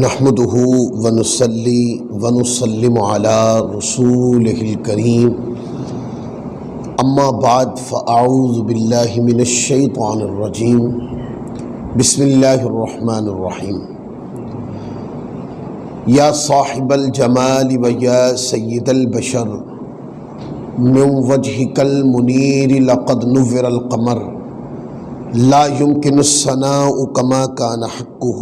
نحمدہ ونصلی ونسلم علی رسولہ الکریم اما بعد فاعوذ باللہ من الشیطان الرجیم بسم اللہ الرحمن الرحیم یا صاحب الجمال و یا سید البشر من وجہک المنیر لقد نور القمر لا يمكن الثناء كما كان حقه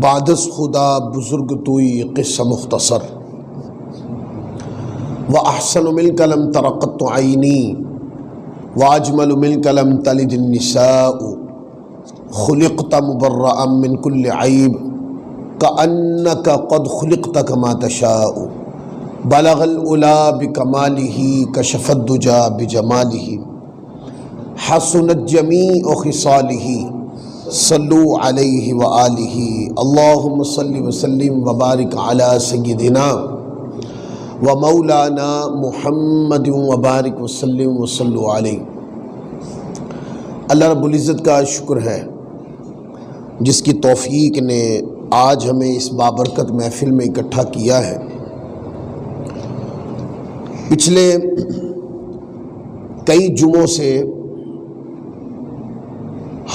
بعد از خدا بزرگ توئی قصہ مختصر وأحسن منك لم تر قط عینی وأجمل منك لم تلد النساء خلقت مبرأ من كل عیب كأنك قد خلقت كما تشاء بلغ العلا بکمالہ کشف الدجى بجمالہ حسنت جمیع خصالہ صلو علیہ وآلہ اللہم صلی وسلم وبارک علی سیدنا و مولانا محمد وبارک وسلم وصلو علیہ۔ اللہ رب العزت کا شکر ہے جس کی توفیق نے آج ہمیں اس بابرکت محفل میں اکٹھا کیا ہے۔ پچھلے کئی جمعوں سے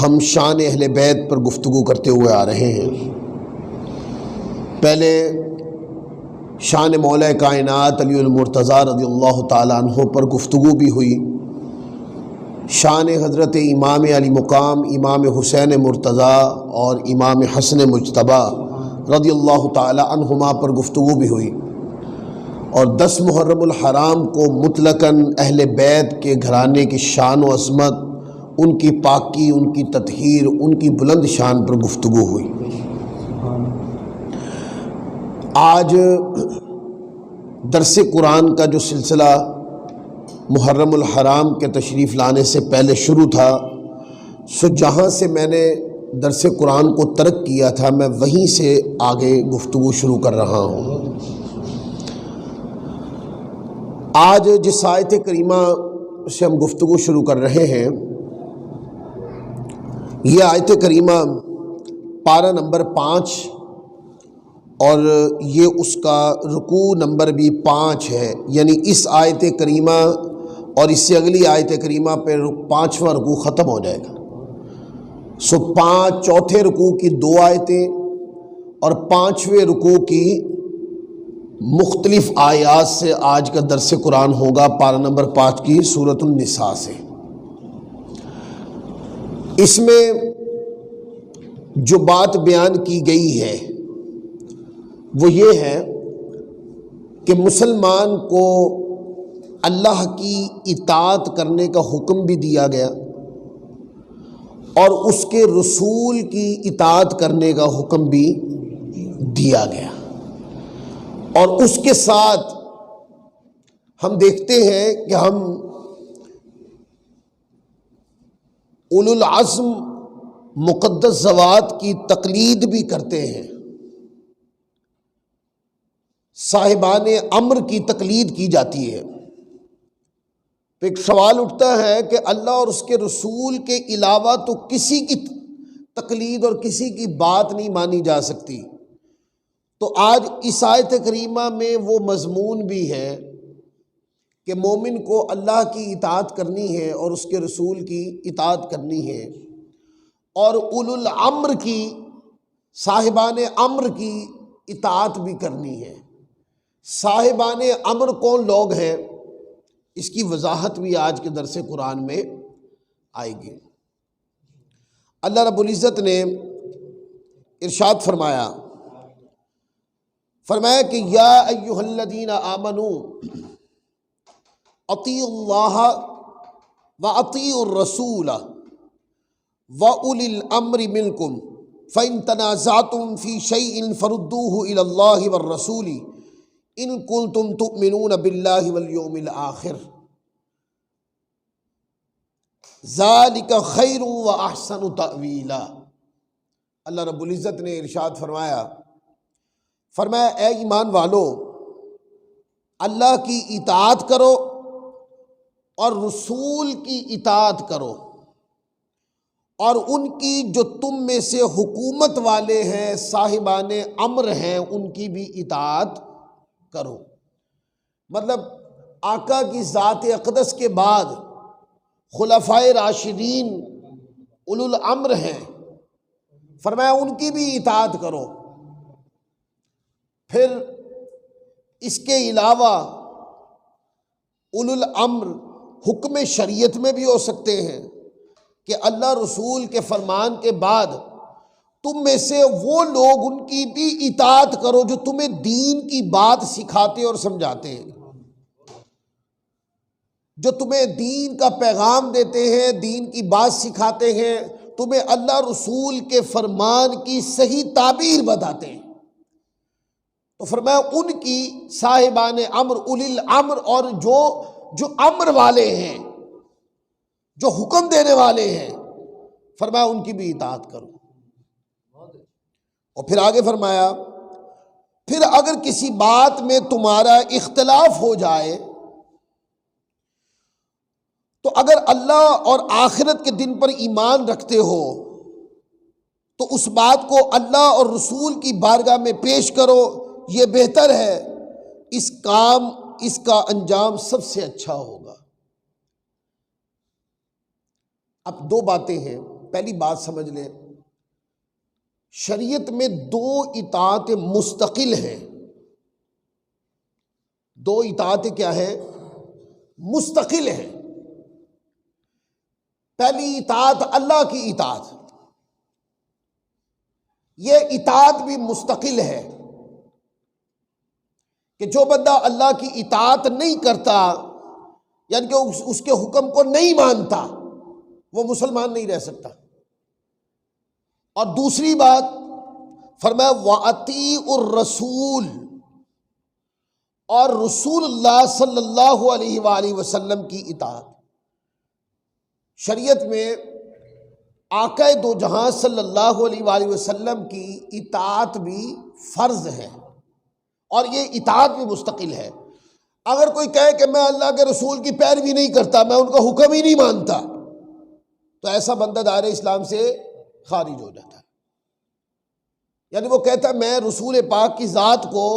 ہم شان اہل بیت پر گفتگو کرتے ہوئے آ رہے ہیں۔ پہلے شان مولا کائنات علی المرتضیٰ رضی اللہ تعالیٰ عنہ پر گفتگو بھی ہوئی، شان حضرت امام علی مقام امام حسین مرتضیٰ اور امام حسن مجتبیٰ رضی اللہ تعالیٰ عنہما پر گفتگو بھی ہوئی، اور 10 محرم الحرام کو مطلقاً اہل بیت کے گھرانے کی شان و عظمت، ان کی پاکی، ان کی تطہیر، ان کی بلند شان پر گفتگو ہوئی۔ آج درس قرآن کا جو سلسلہ محرم الحرام کے تشریف لانے سے پہلے شروع تھا، جہاں سے میں نے درس قرآن کو ترک کیا تھا میں وہیں سے آگے گفتگو شروع کر رہا ہوں۔ آج جس آیت کریمہ سے ہم گفتگو شروع کر رہے ہیں، یہ آیت کریمہ پارہ نمبر 5 اور یہ اس کا رکوع نمبر بھی 5 ہے، یعنی اس آیت کریمہ اور اس سے اگلی آیت کریمہ پہ 5واں رکوع ختم ہو جائے گا۔ چوتھے رکوع کی 2 آیتیں اور 5ویں رکوع کی مختلف آیات سے آج کا درس قرآن ہوگا، پارہ نمبر 5 کی سورۃ النساء سے۔ اس میں جو بات بیان کی گئی ہے وہ یہ ہے کہ مسلمان کو اللہ کی اطاعت کرنے کا حکم بھی دیا گیا اور اس کے رسول کی اطاعت کرنے کا حکم بھی دیا گیا، اور اس کے ساتھ ہم دیکھتے ہیں کہ ہم اولو العزم مقدس ذوات کی تقلید بھی کرتے ہیں، صاحبان امر کی تقلید کی جاتی ہے۔ تو ایک سوال اٹھتا ہے کہ اللہ اور اس کے رسول کے علاوہ تو کسی کی تقلید اور کسی کی بات نہیں مانی جا سکتی، تو آج اس آیت کریمہ میں وہ مضمون بھی ہے کہ مومن کو اللہ کی اطاعت کرنی ہے اور اس کے رسول کی اطاعت کرنی ہے، اور اولو الامر کی، صاحبان امر کی اطاعت بھی کرنی ہے۔ صاحبان امر کون لوگ ہیں، اس کی وضاحت بھی آج کے درس قرآن میں آئے گی۔ اللہ رب العزت نے ارشاد فرمایا کہ یا ایھا الذین آمنوا اطیعوا اللہ واطیعوا الرسول واولی الامر منکم فإن تنازعتم فی شیء فردوہ الی اللہ والرسول ان کنتم تؤمنون باللہ والیوم الآخر ذالک خیر واحسن تأویلا۔ اللہ رب العزت نے ارشاد فرمایا اے ایمان والو، اللہ کی اطاعت کرو اور رسول کی اطاعت کرو، اور ان کی جو تم میں سے حکومت والے ہیں، صاحبان امر ہیں، ان کی بھی اطاعت کرو۔ مطلب آقا کی ذات اقدس کے بعد خلفائے راشدین اولو الامر ہیں، فرمایا ان کی بھی اطاعت کرو۔ پھر اس کے علاوہ اولو الامر حکم شریعت میں بھی ہو سکتے ہیں کہ اللہ رسول کے فرمان کے بعد تم میں سے وہ لوگ ان کی بھی اطاعت کرو جو تمہیں دین کی بات سکھاتے اور سمجھاتے ہیں، جو تمہیں دین کا پیغام دیتے ہیں، دین کی بات سکھاتے ہیں، تمہیں اللہ رسول کے فرمان کی صحیح تعبیر بتاتے ہیں۔ تو فرمایا ان کی صاحبان امر اولی الامر، اور جو امر والے ہیں، جو حکم دینے والے ہیں، فرمایا ان کی بھی اطاعت کرو۔ اور پھر آگے فرمایا پھر اگر کسی بات میں تمہارا اختلاف ہو جائے تو اگر اللہ اور آخرت کے دن پر ایمان رکھتے ہو تو اس بات کو اللہ اور رسول کی بارگاہ میں پیش کرو، یہ بہتر ہے، اس کا انجام سب سے اچھا ہوگا۔ اب دو باتیں ہیں، پہلی بات سمجھ لیں، شریعت میں دو اطاعت مستقل ہیں۔ دو اطاعت کیا ہے؟ مستقل ہیں۔ پہلی اطاعت اللہ کی اطاعت، یہ اطاعت بھی مستقل ہے کہ جو بندہ اللہ کی اطاعت نہیں کرتا، یعنی کہ اس کے حکم کو نہیں مانتا، وہ مسلمان نہیں رہ سکتا۔ اور دوسری بات فرمایا وَأَطِیعُوا الرَّسُولَ، اور رسول اللہ صلی اللہ علیہ وآلہ وسلم کی اطاعت۔ شریعت میں آقا دو جہاں صلی اللہ علیہ وآلہ وسلم کی اطاعت بھی فرض ہے، اور یہ اطاعت بھی مستقل ہے۔ اگر کوئی کہے کہ میں اللہ کے رسول کی پیروی نہیں کرتا، میں ان کا حکم ہی نہیں مانتا، تو ایسا بندہ دائرہ اسلام سے خارج ہو جاتا ہے۔ یعنی وہ کہتا ہے میں رسول پاک کی ذات کو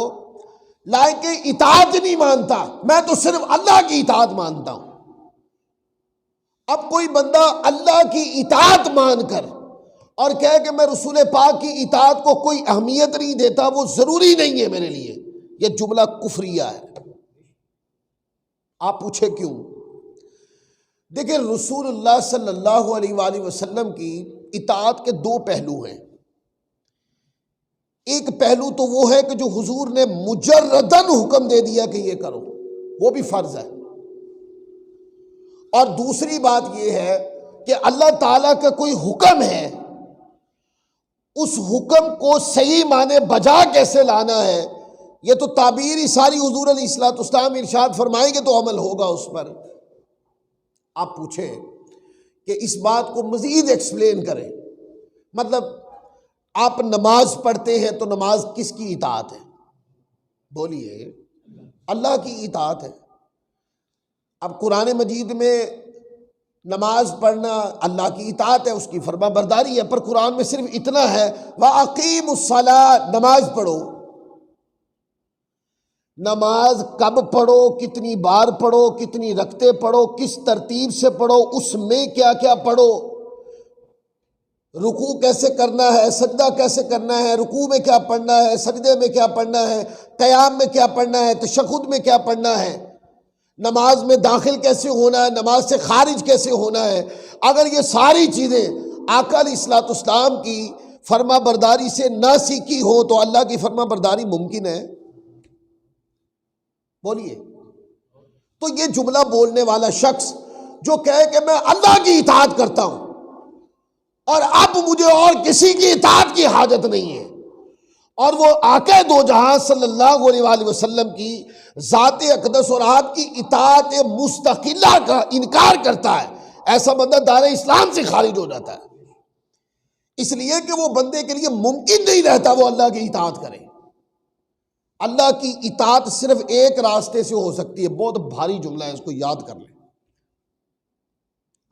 لائق اطاعت نہیں مانتا، میں تو صرف اللہ کی اطاعت مانتا ہوں۔ اب کوئی بندہ اللہ کی اطاعت مان کر اور کہے کہ میں رسول پاک کی اطاعت کو کوئی اہمیت نہیں دیتا، وہ ضروری نہیں ہے میرے لیے، یہ جملہ کفریہ ہے۔ آپ پوچھیں کیوں؟ دیکھیں رسول اللہ صلی اللہ علیہ وآلہ وسلم کی اطاعت کے دو پہلو ہیں۔ ایک پہلو تو وہ ہے کہ جو حضور نے مجرداً حکم دے دیا کہ یہ کرو، وہ بھی فرض ہے۔ اور دوسری بات یہ ہے کہ اللہ تعالیٰ کا کوئی حکم ہے، اس حکم کو صحیح معنی بجا کیسے لانا ہے، یہ تو تعبیر ہی ساری حضور علیہ الصلوۃ والسلام ارشاد فرمائیں گے تو عمل ہوگا اس پر۔ آپ پوچھیں کہ اس بات کو مزید ایکسپلین کریں، مطلب آپ نماز پڑھتے ہیں تو نماز کس کی اطاعت ہے؟ بولیے، اللہ کی اطاعت ہے۔ اب قرآن مجید میں نماز پڑھنا اللہ کی اطاعت ہے، اس کی فرما برداری ہے، پر قرآن میں صرف اتنا ہے وَأَقِیمُوا الصَّلَاةَ، نماز پڑھو۔ نماز کب پڑھو، کتنی بار پڑھو، کتنی رکعتیں پڑھو، کس ترتیب سے پڑھو، اس میں کیا کیا پڑھو، رکوع کیسے کرنا ہے، سجدہ کیسے کرنا ہے، رکوع میں کیا پڑھنا ہے، سجدے میں کیا پڑھنا ہے، قیام میں کیا پڑھنا ہے، تشہد میں کیا پڑھنا ہے، نماز میں داخل کیسے ہونا ہے، نماز سے خارج کیسے ہونا ہے۔ اگر یہ ساری چیزیں آقا علیہ الصلوۃ والسلام کی فرما برداری سے نہ سیکھی ہو تو اللہ کی فرما برداری ممکن ہے؟ بولیے۔ تو یہ جملہ بولنے والا شخص جو کہے کہ میں اللہ کی اطاعت کرتا ہوں اور اب مجھے اور کسی کی اطاعت کی حاجت نہیں ہے، اور وہ آقا دو جہاں صلی اللہ علیہ وآلہ وسلم کی ذات اقدس اور آپ کی اطاعت مستقلہ کا انکار کرتا ہے، ایسا بندہ دائرہ اسلام سے خارج ہو جاتا ہے۔ اس لیے کہ وہ بندے کے لیے ممکن نہیں رہتا وہ اللہ کی اطاعت کرے۔ اللہ کی اطاعت صرف ایک راستے سے ہو سکتی ہے، بہت بھاری جملہ ہے، اس کو یاد کر لیں۔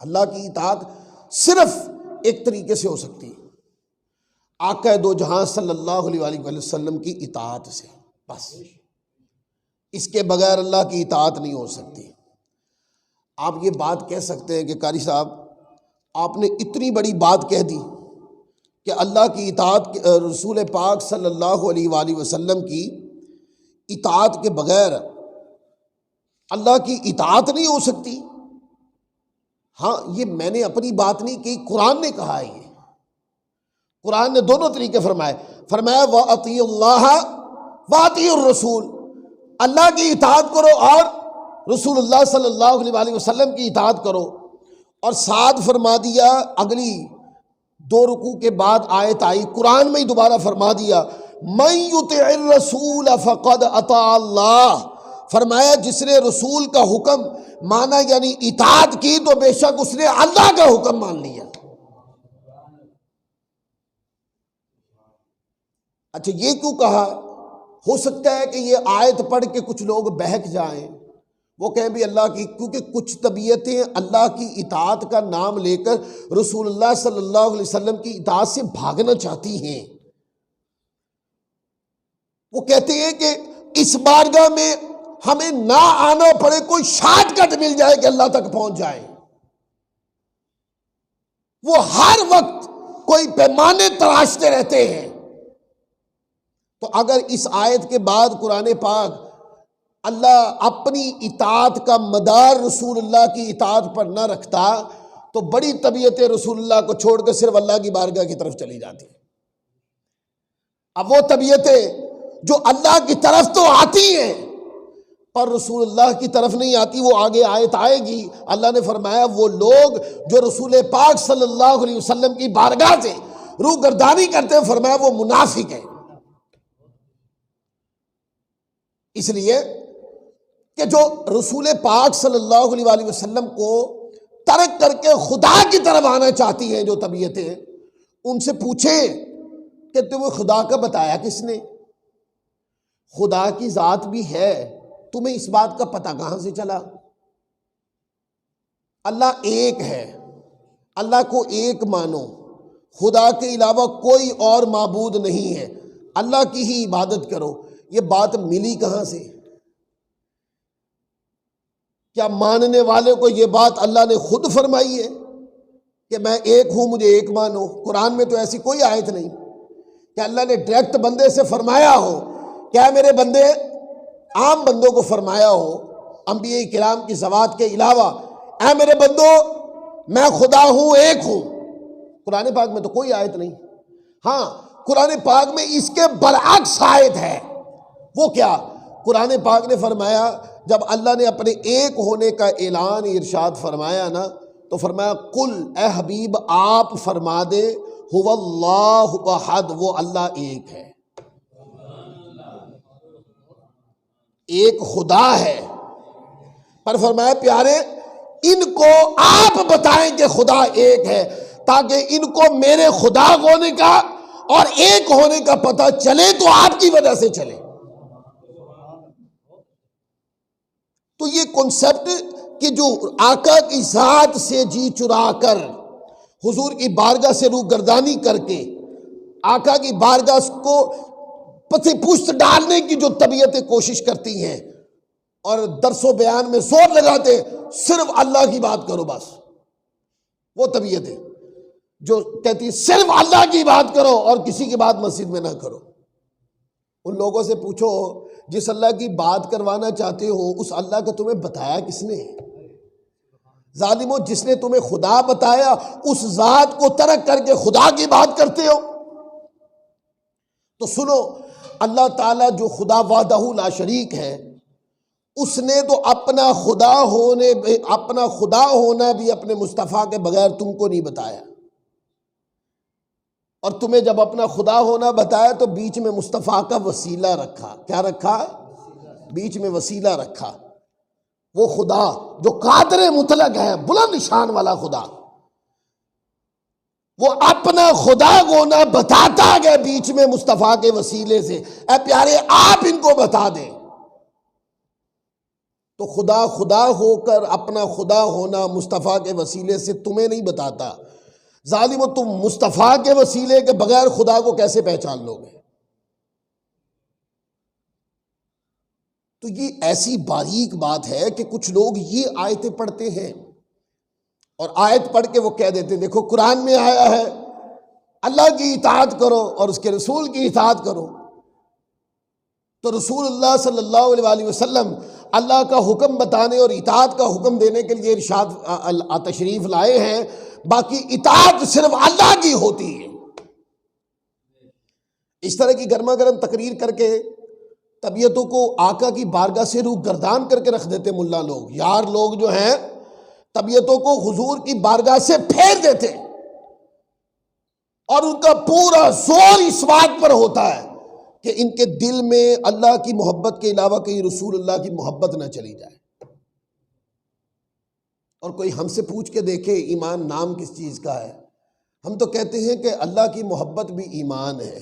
اللہ کی اطاعت صرف ایک طریقے سے ہو سکتی ہے، آقا دو جہاں صلی اللہ علیہ وآلہ وسلم کی اطاعت سے، بس اس کے بغیر اللہ کی اطاعت نہیں ہو سکتی۔ آپ یہ بات کہہ سکتے ہیں کہ قاری صاحب آپ نے اتنی بڑی بات کہہ دی کہ اللہ کی اطاعت، رسول پاک صلی اللہ علیہ وآلہ وسلم کی اطاعت کے بغیر اللہ کی اطاعت نہیں ہو سکتی۔ ہاں، یہ میں نے اپنی بات نہیں کی، قرآن نے کہا ہے۔ یہ قرآن نے دونوں طریقے فرمائے، وَأَطِيعُوا اللَّهَ وَأَطِيعُوا الرَّسُولَ، اللہ کی اطاعت کرو اور رسول اللہ صلی اللہ علیہ وآلہ وسلم کی اطاعت کرو۔ اور ساتھ فرما دیا، اگلی دو رکوع کے بعد آیت آئی، قرآن میں ہی دوبارہ فرما دیا، مَن يُطِعِ الرَّسُولَ فَقَدْ أَطَاعَ اللَّهَ، فرمایا جس نے رسول کا حکم مانا یعنی اطاعت کی تو بے شک اس نے اللہ کا حکم مان لیا۔ اچھا، یہ کیوں کہا؟ ہو سکتا ہے کہ یہ آیت پڑھ کے کچھ لوگ بہک جائیں، وہ کہیں بھی اللہ کی، کیونکہ کچھ طبیعتیں اللہ کی اطاعت کا نام لے کر رسول اللہ صلی اللہ علیہ وسلم کی اطاعت سے بھاگنا چاہتی ہیں۔ وہ کہتے ہیں کہ اس بارگاہ میں ہمیں نہ آنا پڑے، کوئی شارٹ کٹ مل جائے کہ اللہ تک پہنچ جائے۔ وہ ہر وقت کوئی پیمانے تراشتے رہتے ہیں۔ تو اگر اس آیت کے بعد قرآن پاک اللہ اپنی اطاعت کا مدار رسول اللہ کی اطاعت پر نہ رکھتا تو بڑی طبیعتیں رسول اللہ کو چھوڑ کر صرف اللہ کی بارگاہ کی طرف چلی جاتی۔ اب وہ طبیعتیں جو اللہ کی طرف تو آتی ہیں پر رسول اللہ کی طرف نہیں آتی، وہ آگے آیت آئے گی، اللہ نے فرمایا وہ لوگ جو رسول پاک صلی اللہ علیہ وسلم کی بارگاہ سے روگردانی کرتے ہیں، فرمایا وہ منافق ہیں۔ اس لیے کہ جو رسول پاک صلی اللہ علیہ وآلہ وسلم کو ترک کر کے خدا کی طرف آنا چاہتی ہیں، جو طبیعتیں، ان سے پوچھیں کہ تمہیں خدا کا بتایا کس نے؟ خدا کی ذات بھی ہے، تمہیں اس بات کا پتہ کہاں سے چلا؟ اللہ ایک ہے، اللہ کو ایک مانو، خدا کے علاوہ کوئی اور معبود نہیں ہے، اللہ کی ہی عبادت کرو۔ یہ بات ملی کہاں سے؟ کیا ماننے والے کو یہ بات اللہ نے خود فرمائی ہے کہ میں ایک ہوں، مجھے ایک مانو؟ قرآن میں تو ایسی کوئی آیت نہیں کہ اللہ نے ڈائریکٹ بندے سے فرمایا ہو۔ کیا میرے بندے، عام بندوں کو فرمایا ہو، انبیاء کرام کی ذوات کے علاوہ، اے میرے بندو میں خدا ہوں، ایک ہوں؟ قرآن پاک میں تو کوئی آیت نہیں۔ ہاں، قرآن پاک میں اس کے برعکس آیت ہے۔ وہ کیا؟ قرآن پاک نے فرمایا، جب اللہ نے اپنے ایک ہونے کا اعلان ارشاد فرمایا نا، تو فرمایا قل، اے حبیب آپ فرما دے، هو اللہ احد، وہ اللہ ایک ہے، ایک خدا ہے۔ پر فرمایا پیارے ان کو آپ بتائیں کہ خدا ایک ہے، تاکہ ان کو میرے خدا ہونے کا اور ایک ہونے کا پتہ چلے تو آپ کی وجہ سے چلے۔ تو یہ کنسپٹ کہ جو آقا کی ذات سے جی چرا کر حضور کی بارگاہ سے روگردانی کر کے آقا کی بارگاہ کو پتہ پشت ڈالنے کی جو طبیعتیں کوشش کرتی ہیں اور درس و بیان میں زور لگاتے صرف اللہ کی بات کرو بس، وہ طبیعتیں جو کہتی صرف اللہ کی بات کرو اور کسی کی بات مسجد میں نہ کرو، ان لوگوں سے پوچھو جس اللہ کی بات کروانا چاہتے ہو اس اللہ کا تمہیں بتایا کس نے؟ ظالمو، جس نے تمہیں خدا بتایا اس ذات کو ترک کر کے خدا کی بات کرتے ہو۔ تو سنو، اللہ تعالیٰ جو خدا وحدہ لا شریک ہے، اس نے تو اپنا خدا ہونا بھی اپنے مصطفیٰ کے بغیر تم کو نہیں بتایا، اور تمہیں جب اپنا خدا ہونا بتایا تو بیچ میں مصطفیٰ کا وسیلہ رکھا۔ کیا رکھا؟ بیچ میں وسیلہ رکھا۔ وہ خدا جو قادر مطلق ہے، بلند شان والا خدا، وہ اپنا خدا ہونا بتاتا گیا بیچ میں مصطفیٰ کے وسیلے سے۔ اے پیارے آپ ان کو بتا دیں۔ تو خدا ہو کر اپنا خدا ہونا مصطفیٰ کے وسیلے سے تمہیں نہیں بتاتا، ظالمو تم مصطفیٰ کے وسیلے کے بغیر خدا کو کیسے پہچان لو گے؟ تو یہ ایسی باریک بات ہے کہ کچھ لوگ یہ آیتیں پڑھتے ہیں اور آیت پڑھ کے وہ کہہ دیتے ہیں دیکھو قرآن میں آیا ہے اللہ کی اطاعت کرو اور اس کے رسول کی اطاعت کرو، تو رسول اللہ صلی اللہ علیہ وآلہ وسلم اللہ کا حکم بتانے اور اطاعت کا حکم دینے کے لیے ارشاد تشریف لائے ہیں، باقی اطاعت صرف اللہ کی ہوتی ہے۔ اس طرح کی گرما گرم تقریر کر کے طبیعتوں کو آقا کی بارگاہ سے روح گردان کر کے رکھ دیتے ملا لوگ، یار لوگ جو ہیں طبیعتوں کو حضور کی بارگاہ سے پھیر دیتے، اور ان کا پورا زور اس بات پر ہوتا ہے کہ ان کے دل میں اللہ کی محبت کے علاوہ کہیں رسول اللہ کی محبت نہ چلی جائے۔ اور کوئی ہم سے پوچھ کے دیکھے ایمان نام کس چیز کا ہے، ہم تو کہتے ہیں کہ اللہ کی محبت بھی ایمان ہے،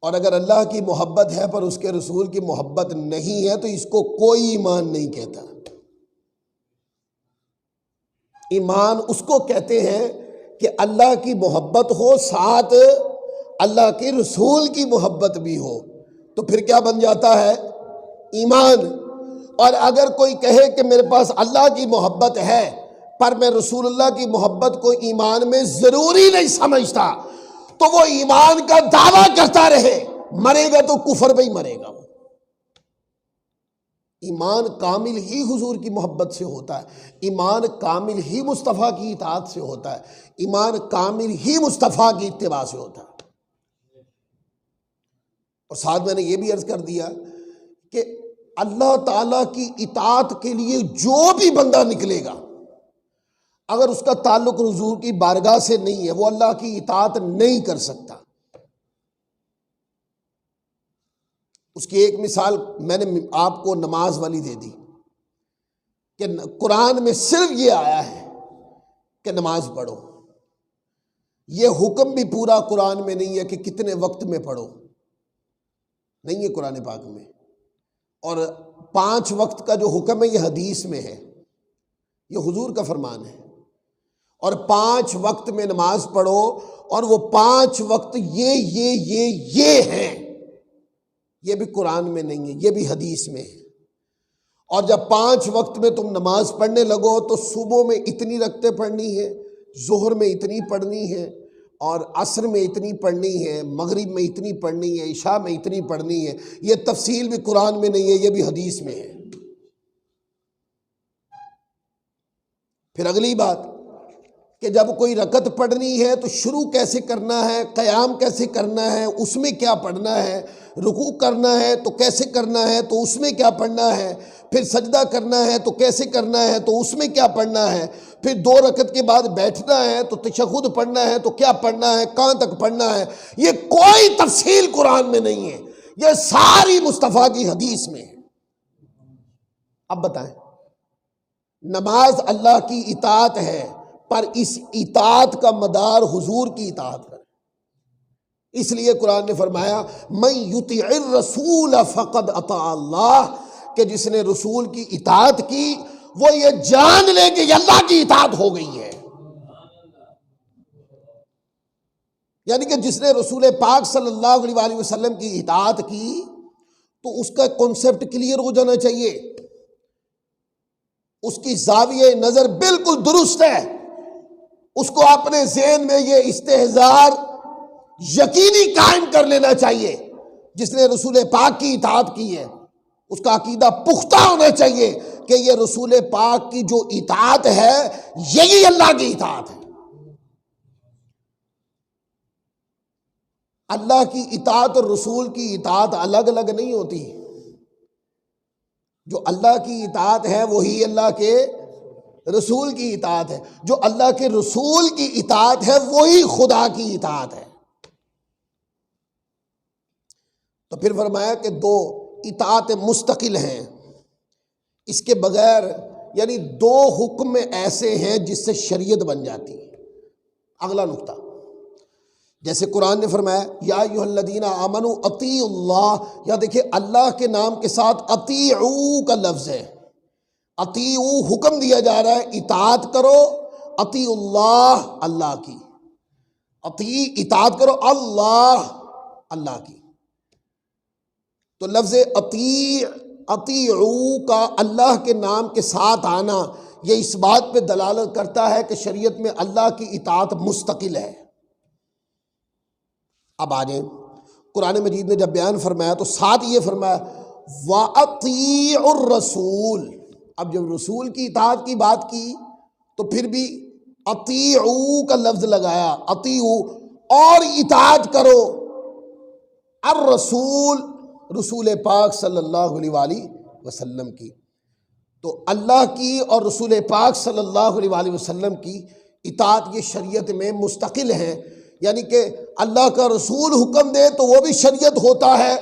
اور اگر اللہ کی محبت ہے پر اس کے رسول کی محبت نہیں ہے تو اس کو کوئی ایمان نہیں کہتا۔ ایمان اس کو کہتے ہیں کہ اللہ کی محبت ہو ساتھ اللہ کے رسول کی محبت بھی ہو، تو پھر کیا بن جاتا ہے؟ ایمان۔ اور اگر کوئی کہے کہ میرے پاس اللہ کی محبت ہے پر میں رسول اللہ کی محبت کو ایمان میں ضروری نہیں سمجھتا، تو وہ ایمان کا دعویٰ کرتا رہے، مرے گا تو کفر میں ہی مرے گا۔ ایمان کامل ہی حضور کی محبت سے ہوتا ہے، ایمان کامل ہی مصطفیٰ کی اطاعت سے ہوتا ہے، ایمان کامل ہی مصطفیٰ کی اتباع سے ہوتا ہے۔ اور ساتھ میں نے یہ بھی عرض کر دیا کہ اللہ تعالیٰ کی اطاعت کے لیے جو بھی بندہ نکلے گا اگر اس کا تعلق حضور کی بارگاہ سے نہیں ہے وہ اللہ کی اطاعت نہیں کر سکتا۔ اس کی ایک مثال میں نے آپ کو نماز والی دے دی کہ قرآن میں صرف یہ آیا ہے کہ نماز پڑھو، یہ حکم بھی پورا قرآن میں نہیں ہے کہ کتنے وقت میں پڑھو، نہیں ہے قرآن پاک میں، اور 5 وقت کا جو حکم ہے یہ حدیث میں ہے، یہ حضور کا فرمان ہے، اور 5 وقت میں نماز پڑھو، اور وہ 5 وقت یہ ہیں، یہ بھی قرآن میں نہیں ہے، یہ بھی حدیث میں ہے۔ اور جب 5 وقت میں تم نماز پڑھنے لگو تو صبح میں اتنی رکعتیں پڑھنی ہے، ظہر میں اتنی پڑھنی ہے، اور عصر میں اتنی پڑھنی ہے، مغرب میں اتنی پڑھنی ہے، عشاء میں اتنی پڑھنی ہے، یہ تفصیل بھی قرآن میں نہیں ہے، یہ بھی حدیث میں ہے۔ پھر اگلی بات کہ جب کوئی رکعت پڑھنی ہے تو شروع کیسے کرنا ہے، قیام کیسے کرنا ہے، اس میں کیا پڑھنا ہے، رکوع کرنا ہے تو کیسے کرنا ہے تو اس میں کیا پڑھنا ہے، پھر سجدہ کرنا ہے تو کیسے کرنا ہے تو اس میں کیا پڑھنا ہے، پھر 2 رکعت کے بعد بیٹھنا ہے تو تشہد پڑھنا ہے تو کیا پڑھنا ہے، کہاں تک پڑھنا ہے، یہ کوئی تفصیل قرآن میں نہیں ہے، یہ ساری مصطفیٰ کی حدیث میں ہے۔ اب بتائیں، نماز اللہ کی اطاعت ہے پر اس اطاعت کا مدار حضور کی اطاعت پر، اس لیے قرآن نے فرمایا من یطع الرسول فقد اطاع اللہ، کہ جس نے رسول کی اطاعت کی وہ یہ جان لے کہ یہ اللہ کی اطاعت ہو گئی ہے۔ یعنی کہ جس نے رسول پاک صلی اللہ علیہ وآلہ وسلم کی اطاعت کی تو اس کا کنسپٹ کلیئر ہو جانا چاہیے، اس کی زاویہ نظر بالکل درست ہے، اس کو اپنے ذہن میں یہ استحضار یقینی قائم کر لینا چاہیے، جس نے رسول پاک کی اطاعت کی ہے اس کا عقیدہ پختہ ہونا چاہیے کہ یہ رسول پاک کی جو اطاعت ہے یہی اللہ کی اطاعت ہے۔ اللہ کی اطاعت اور رسول کی اطاعت الگ الگ نہیں ہوتی، جو اللہ کی اطاعت ہے وہی اللہ کے رسول کی اطاعت ہے، جو اللہ کے رسول کی اطاعت ہے وہی خدا کی اطاعت ہے۔ تو پھر فرمایا کہ 2 اطاعت مستقل ہیں، اس کے بغیر یعنی 2 حکم ایسے ہیں جس سے شریعت بن جاتی ہے۔ اگلا نقطہ، جیسے قرآن نے فرمایا یا ایھا الذین آمنوا اطیعوا اللہ، یا دیکھیں اللہ کے نام کے ساتھ اطیعوا کا لفظ ہے، اطیعوا حکم دیا جا رہا ہے اطاعت کرو، اطیع اللہ، اللہ کی، اطیع اطاعت کرو، اللہ کی۔ تو لفظ اطیعوا کا اللہ کے نام کے ساتھ آنا یہ اس بات پہ دلالت کرتا ہے کہ شریعت میں اللہ کی اطاعت مستقل ہے۔ اب آجائیں، قرآن مجید نے جب بیان فرمایا تو ساتھ یہ فرمایا وَأَطِيعُوا الرَّسُولَ۔ اب جب رسول کی اطاعت کی بات کی تو پھر بھی اطیعوا کا لفظ لگایا، اطیعوا اور اطاعت کرو الرسول، رسول پاک صلی اللہ علیہ وآلہ وسلم کی۔ تو اللہ کی اور رسول پاک صلی اللہ علیہ وآلہ وسلم کی اطاعت یہ شریعت میں مستقل ہے، یعنی کہ اللہ کا رسول حکم دے تو وہ بھی شریعت ہوتا ہے،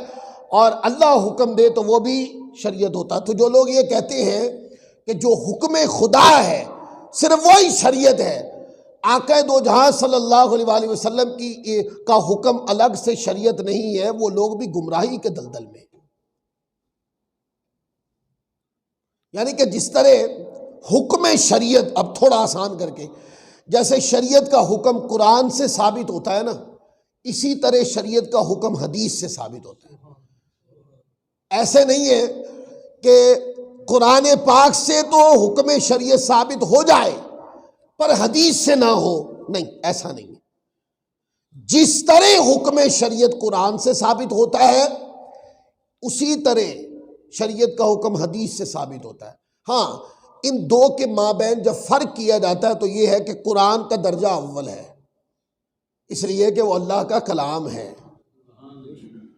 اور اللہ حکم دے تو وہ بھی شریعت ہوتا ہے۔ تو جو لوگ یہ کہتے ہیں کہ جو حکم خدا ہے صرف وہی شریعت ہے، آقا دو جہاں صلی اللہ علیہ وآلہ وسلم کا حکم الگ سے شریعت نہیں ہے، وہ لوگ بھی گمراہی کے دلدل میں۔ یعنی کہ جس طرح حکم شریعت، اب تھوڑا آسان کر کے، جیسے شریعت کا حکم قرآن سے ثابت ہوتا ہے نا، اسی طرح شریعت کا حکم حدیث سے ثابت ہوتا ہے۔ ایسے نہیں ہے کہ قرآن پاک سے تو حکم شریعت ثابت ہو جائے پر حدیث سے نہ ہو، نہیں، ایسا نہیں ہے۔ جس طرح حکم شریعت قرآن سے ثابت ہوتا ہے اسی طرح شریعت کا حکم حدیث سے ثابت ہوتا ہے۔ ہاں، ان دو کے مابین جب فرق کیا جاتا ہے تو یہ ہے کہ قرآن کا درجہ اول ہے، اس لیے کہ وہ اللہ کا کلام ہے،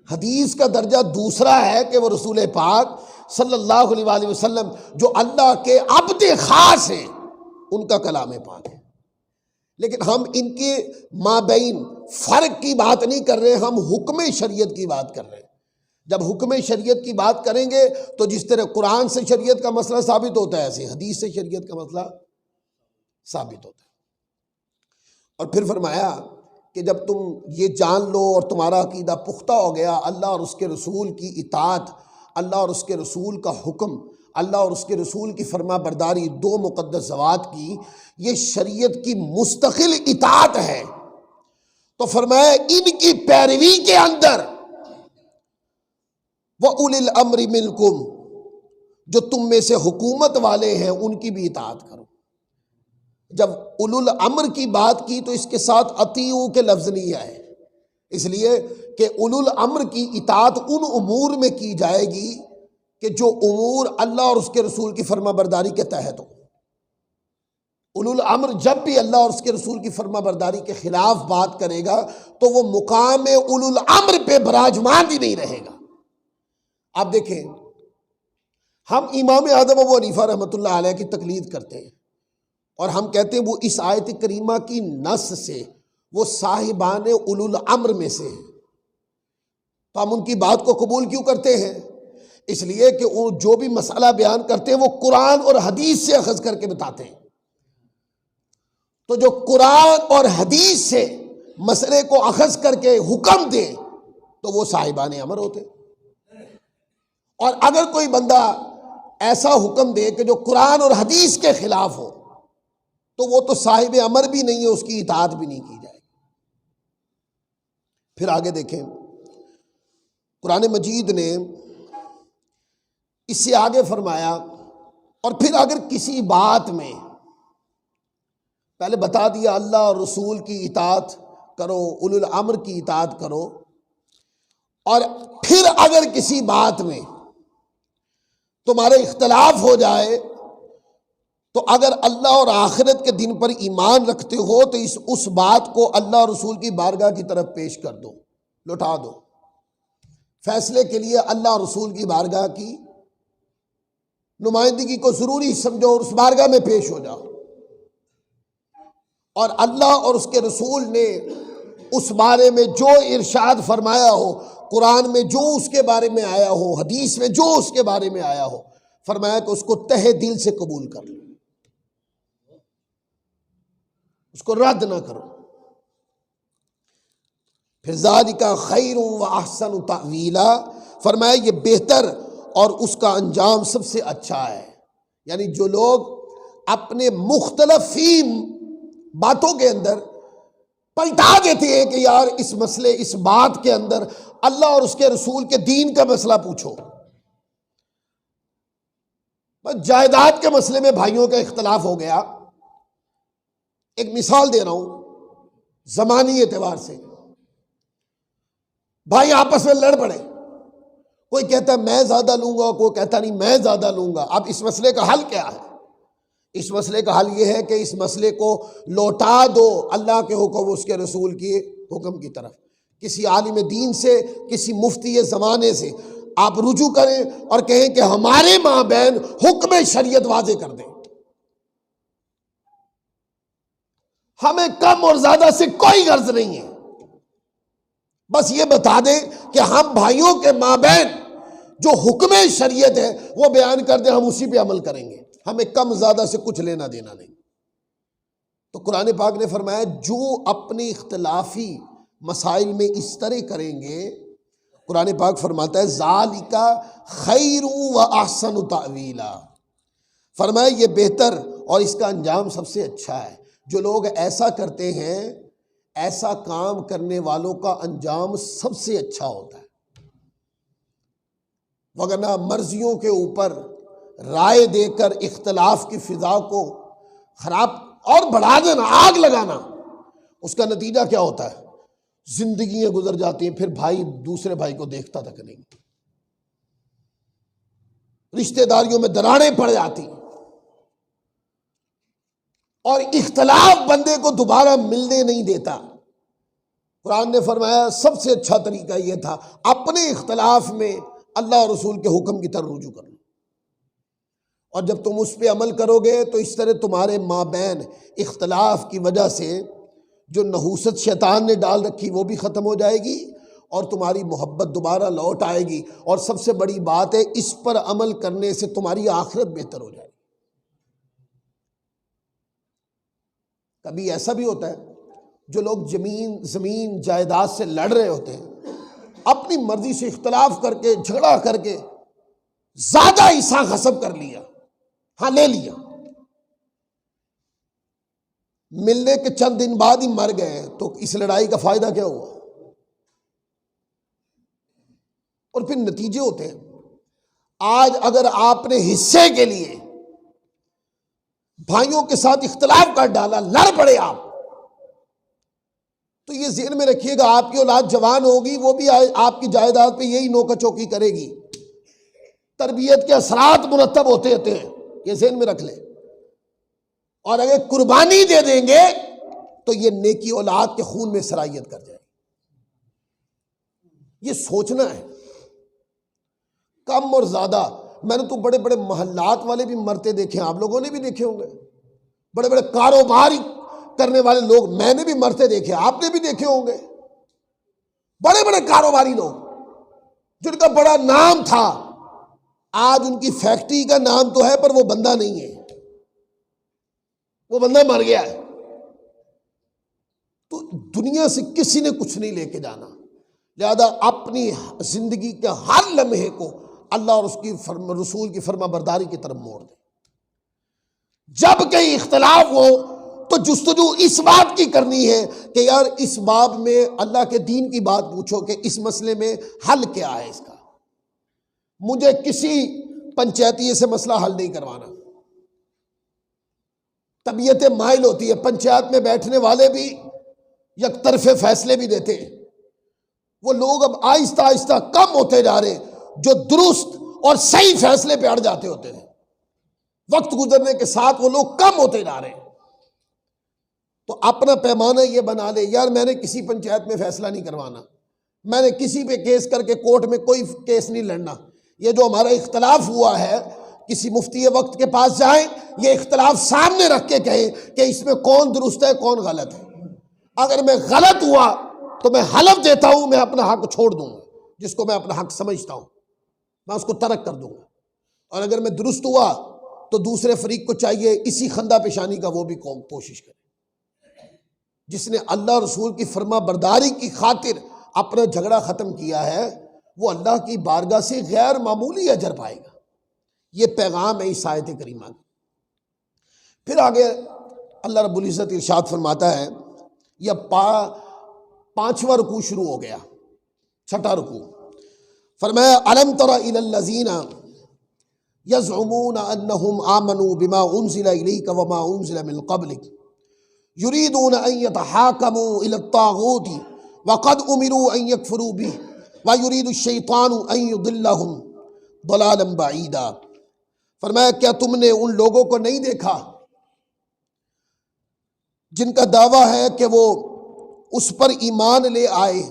حدیث کا درجہ دوسرا ہے کہ وہ رسول پاک صلی اللہ علیہ وآلہ وسلم جو اللہ کے عبد خاص ہیں ان کا کلام پاک ہے۔ لیکن ہم ان کے مابین فرق کی بات نہیں کر رہے، ہم حکم شریعت کی بات کر رہے ہیں۔ جب حکم شریعت کی بات کریں گے تو جس طرح قرآن سے شریعت کا مسئلہ ثابت ہوتا ہے ایسے حدیث سے شریعت کا مسئلہ ثابت ہوتا ہے۔ اور پھر فرمایا کہ جب تم یہ جان لو اور تمہارا عقیدہ پختہ ہو گیا اللہ اور اس کے رسول کی اطاعت، اللہ اور اس کے رسول کا حکم، اللہ اور اس کے رسول کی فرما برداری، دو مقدس ذوات کی یہ شریعت کی مستقل اطاعت ہے، تو فرمایا ان کی پیروی کے اندر وَأُولِي الْأَمْرِ مِنْكُمْ، جو تم میں سے حکومت والے ہیں ان کی بھی اطاعت کرو۔ جب اولو الامر کی بات کی تو اس کے ساتھ اطیعوا کے لفظ نہیں آئے، اس لیے کہ اولو الامر کی اطاعت ان امور میں کی جائے گی کہ جو امور اللہ اور اس کے رسول کی فرما برداری کے تحت ہو۔ اولو الامر جب بھی اللہ اور اس کے رسول کی فرما برداری کے خلاف بات کرے گا تو وہ مقام اولو الامر پہ براجمان ہی نہیں رہے گا۔ آپ دیکھیں، ہم امام اعظم ابو حنیفہ رحمۃ اللہ علیہ کی تقلید کرتے ہیں اور ہم کہتے ہیں وہ اس آیت کریمہ کی نص سے وہ صاحبان اولو الامر میں سے ہیں، تو ہم ان کی بات کو قبول کیوں کرتے ہیں؟ اس لیے کہ وہ جو بھی مسئلہ بیان کرتے ہیں وہ قرآن اور حدیث سے اخذ کر کے بتاتے ہیں۔ تو جو قرآن اور حدیث سے مسئلے کو اخذ کر کے حکم دے تو وہ صاحبان امر ہوتے ہیں۔ اور اگر کوئی بندہ ایسا حکم دے کہ جو قرآن اور حدیث کے خلاف ہو تو وہ تو صاحب امر بھی نہیں ہے، اس کی اطاعت بھی نہیں کی جائے گی۔ پھر آگے دیکھیں، قرآن مجید نے اس سے آگے فرمایا، اور پھر اگر کسی بات میں پہلے بتا دیا اللہ اور رسول کی اطاعت کرو، اولو الامر کی اطاعت کرو، اور پھر اگر کسی بات میں تمہارے اختلاف ہو جائے تو اگر اللہ اور آخرت کے دن پر ایمان رکھتے ہو تو اس بات کو اللہ اور رسول کی بارگاہ کی طرف پیش کر دو، لوٹا دو، فیصلے کے لیے اللہ اور رسول کی بارگاہ کی نمائندگی کو ضروری سمجھو اور اس بارگاہ میں پیش ہو جاؤ، اور اللہ اور اس کے رسول نے اس بارے میں جو ارشاد فرمایا ہو، قرآن میں جو اس کے بارے میں آیا ہو، حدیث میں جو اس کے بارے میں آیا ہو، فرمایا کہ اس کو تہہ دل سے قبول کر لو، اس کو رد نہ کرو۔ پھر ذالک خیر و احسن تأویلا، فرمایا یہ بہتر اور اس کا انجام سب سے اچھا ہے۔ یعنی جو لوگ اپنے مختلف باتوں کے اندر پلٹا دیتے ہیں کہ یار اس مسئلے اس بات کے اندر اللہ اور اس کے رسول کے دین کا مسئلہ پوچھو. بس جائیداد کے مسئلے میں بھائیوں کا اختلاف ہو گیا. ایک مثال دے رہا ہوں زمانی اعتبار سے. بھائی آپس میں لڑ پڑے, کوئی کہتا ہے میں زیادہ لوں گا, کوئی کہتا نہیں میں زیادہ لوں گا. اب اس مسئلے کا حل کیا ہے؟ اس مسئلے کا حل یہ ہے کہ اس مسئلے کو لوٹا دو اللہ کے حکم اس کے رسول کے حکم کی طرف. کسی عالم دین سے, کسی مفتی زمانے سے آپ رجوع کریں اور کہیں کہ ہمارے مابین حکم شریعت واضح کر دیں. ہمیں کم اور زیادہ سے کوئی غرض نہیں ہے, بس یہ بتا دیں کہ ہم بھائیوں کے مابین جو حکم شریعت ہے وہ بیان کر دیں, ہم اسی پہ عمل کریں گے, ہمیں کم زیادہ سے کچھ لینا دینا نہیں. تو قرآن پاک نے فرمایا جو اپنی اختلافی مسائل میں اس طرح کریں گے, قرآن پاک فرماتا ہے ذالک خیر و احسن تأویلا, فرمایا یہ بہتر اور اس کا انجام سب سے اچھا ہے. جو لوگ ایسا کرتے ہیں, ایسا کام کرنے والوں کا انجام سب سے اچھا ہوتا ہے. وگرنہ مرضیوں کے اوپر رائے دے کر اختلاف کی فضا کو خراب اور بڑھا دینا, آگ لگانا, اس کا نتیجہ کیا ہوتا ہے؟ زندگیاں گزر جاتی ہیں, پھر بھائی دوسرے بھائی کو دیکھتا تک نہیں, رشتہ داریوں میں دراڑیں پڑ جاتی, اور اختلاف بندے کو دوبارہ ملنے نہیں دیتا. قرآن نے فرمایا سب سے اچھا طریقہ یہ تھا اپنے اختلاف میں اللہ اور رسول کے حکم کی طرف رجوع کرنا, اور جب تم اس پہ عمل کرو گے تو اس طرح تمہارے مابین اختلاف کی وجہ سے جو نحوست شیطان نے ڈال رکھی وہ بھی ختم ہو جائے گی, اور تمہاری محبت دوبارہ لوٹ آئے گی. اور سب سے بڑی بات ہے اس پر عمل کرنے سے تمہاری آخرت بہتر ہو جائے گی. کبھی ایسا بھی ہوتا ہے جو لوگ زمین جائیداد سے لڑ رہے ہوتے ہیں, اپنی مرضی سے اختلاف کر کے جھگڑا کر کے زیادہ حصہ غصب کر لیا, ہاں لے لیا, ملنے کے چند دن بعد ہی مر گئے, تو اس لڑائی کا فائدہ کیا ہوا؟ اور پھر نتیجے ہوتے ہیں. آج اگر آپ نے حصے کے لیے بھائیوں کے ساتھ اختلاف کر ڈالا, لڑ پڑے آپ, تو یہ ذہن میں رکھیے گا آپ کی اولاد جوان ہوگی, وہ بھی آپ کی جائیداد پہ یہی نوکا چوکی کرے گی. تربیت کے اثرات مرتب ہوتے ہوتے ہیں, یہ ذہن میں رکھ لیں. اور اگر قربانی دے دیں گے تو یہ نیکی اولاد کے خون میں سرایت کر جائے. یہ سوچنا ہے. کم اور زیادہ, میں نے تو بڑے بڑے محلات والے بھی مرتے دیکھے, آپ لوگوں نے بھی دیکھے ہوں گے. بڑے بڑے کاروبار کرنے والے لوگ میں نے بھی مرتے دیکھے, آپ نے بھی دیکھے ہوں گے. بڑے بڑے کاروباری لوگ جن کا بڑا نام تھا, آج ان کی فیکٹری کا نام تو ہے پر وہ بندہ نہیں ہے, وہ بندہ مر گیا ہے. تو دنیا سے کسی نے کچھ نہیں لے کے جانا, لہذا اپنی زندگی کے ہر لمحے کو اللہ اور اس کی رسول کی فرما برداری کی طرف موڑ دیں. جب کہیں اختلاف ہو تو جستجو اس بات کی کرنی ہے کہ یار اس باب میں اللہ کے دین کی بات پوچھو کہ اس مسئلے میں حل کیا ہے اس کا. مجھے کسی پنچایتی سے مسئلہ حل نہیں کروانا. طبیعتیں مائل ہوتی ہے, پنچایت میں بیٹھنے والے بھی یک طرفے فیصلے بھی دیتے ہیں. وہ لوگ اب آہستہ آہستہ کم ہوتے جا رہے جو درست اور صحیح فیصلے پہ اڑ جاتے ہوتے ہیں. وقت گزرنے کے ساتھ وہ لوگ کم ہوتے جا رہے ہیں. تو اپنا پیمانہ یہ بنا لے, یار میں نے کسی پنچایت میں فیصلہ نہیں کروانا, میں نے کسی پہ کیس کر کے کورٹ میں کوئی کیس نہیں لڑنا. یہ جو ہمارا اختلاف ہوا ہے, کسی مفتی وقت کے پاس جائیں, یہ اختلاف سامنے رکھ کے کہیں کہ اس میں کون درست ہے کون غلط ہے. اگر میں غلط ہوا تو میں حلف دیتا ہوں میں اپنا حق چھوڑ دوں گا, جس کو میں اپنا حق سمجھتا ہوں میں اس کو ترک کر دوں گا. اور اگر میں درست ہوا تو دوسرے فریق کو چاہیے اسی خندہ پیشانی کا وہ بھی کوشش کرے. جس نے اللہ رسول کی فرما برداری کی خاطر اپنا جھگڑا ختم کیا ہے وہ اللہ کی بارگاہ سے غیر معمولی اجر پائے گا. یہ پیغام ہے اس آیت کریمہ کا. پھر آگے اللہ رب العزت ارشاد فرماتا ہے، یہ پانچواں رکوع شروع ہو گیا، چھٹا رکوع۔ فرمایا الم تر الی الذین یزعمون انہم آمنوا بما انزل الیک وما انزل من قبلک یریدون ان یتحاکموا الی الطاغوت وقد امروا ان یکفروا بہ ویرید الشیطان ان یضلہم ضلالا بعیدا۔ فرمایا کیا تم نے ان لوگوں کو نہیں دیکھا جن کا دعویٰ ہے کہ وہ اس پر ایمان لے آئے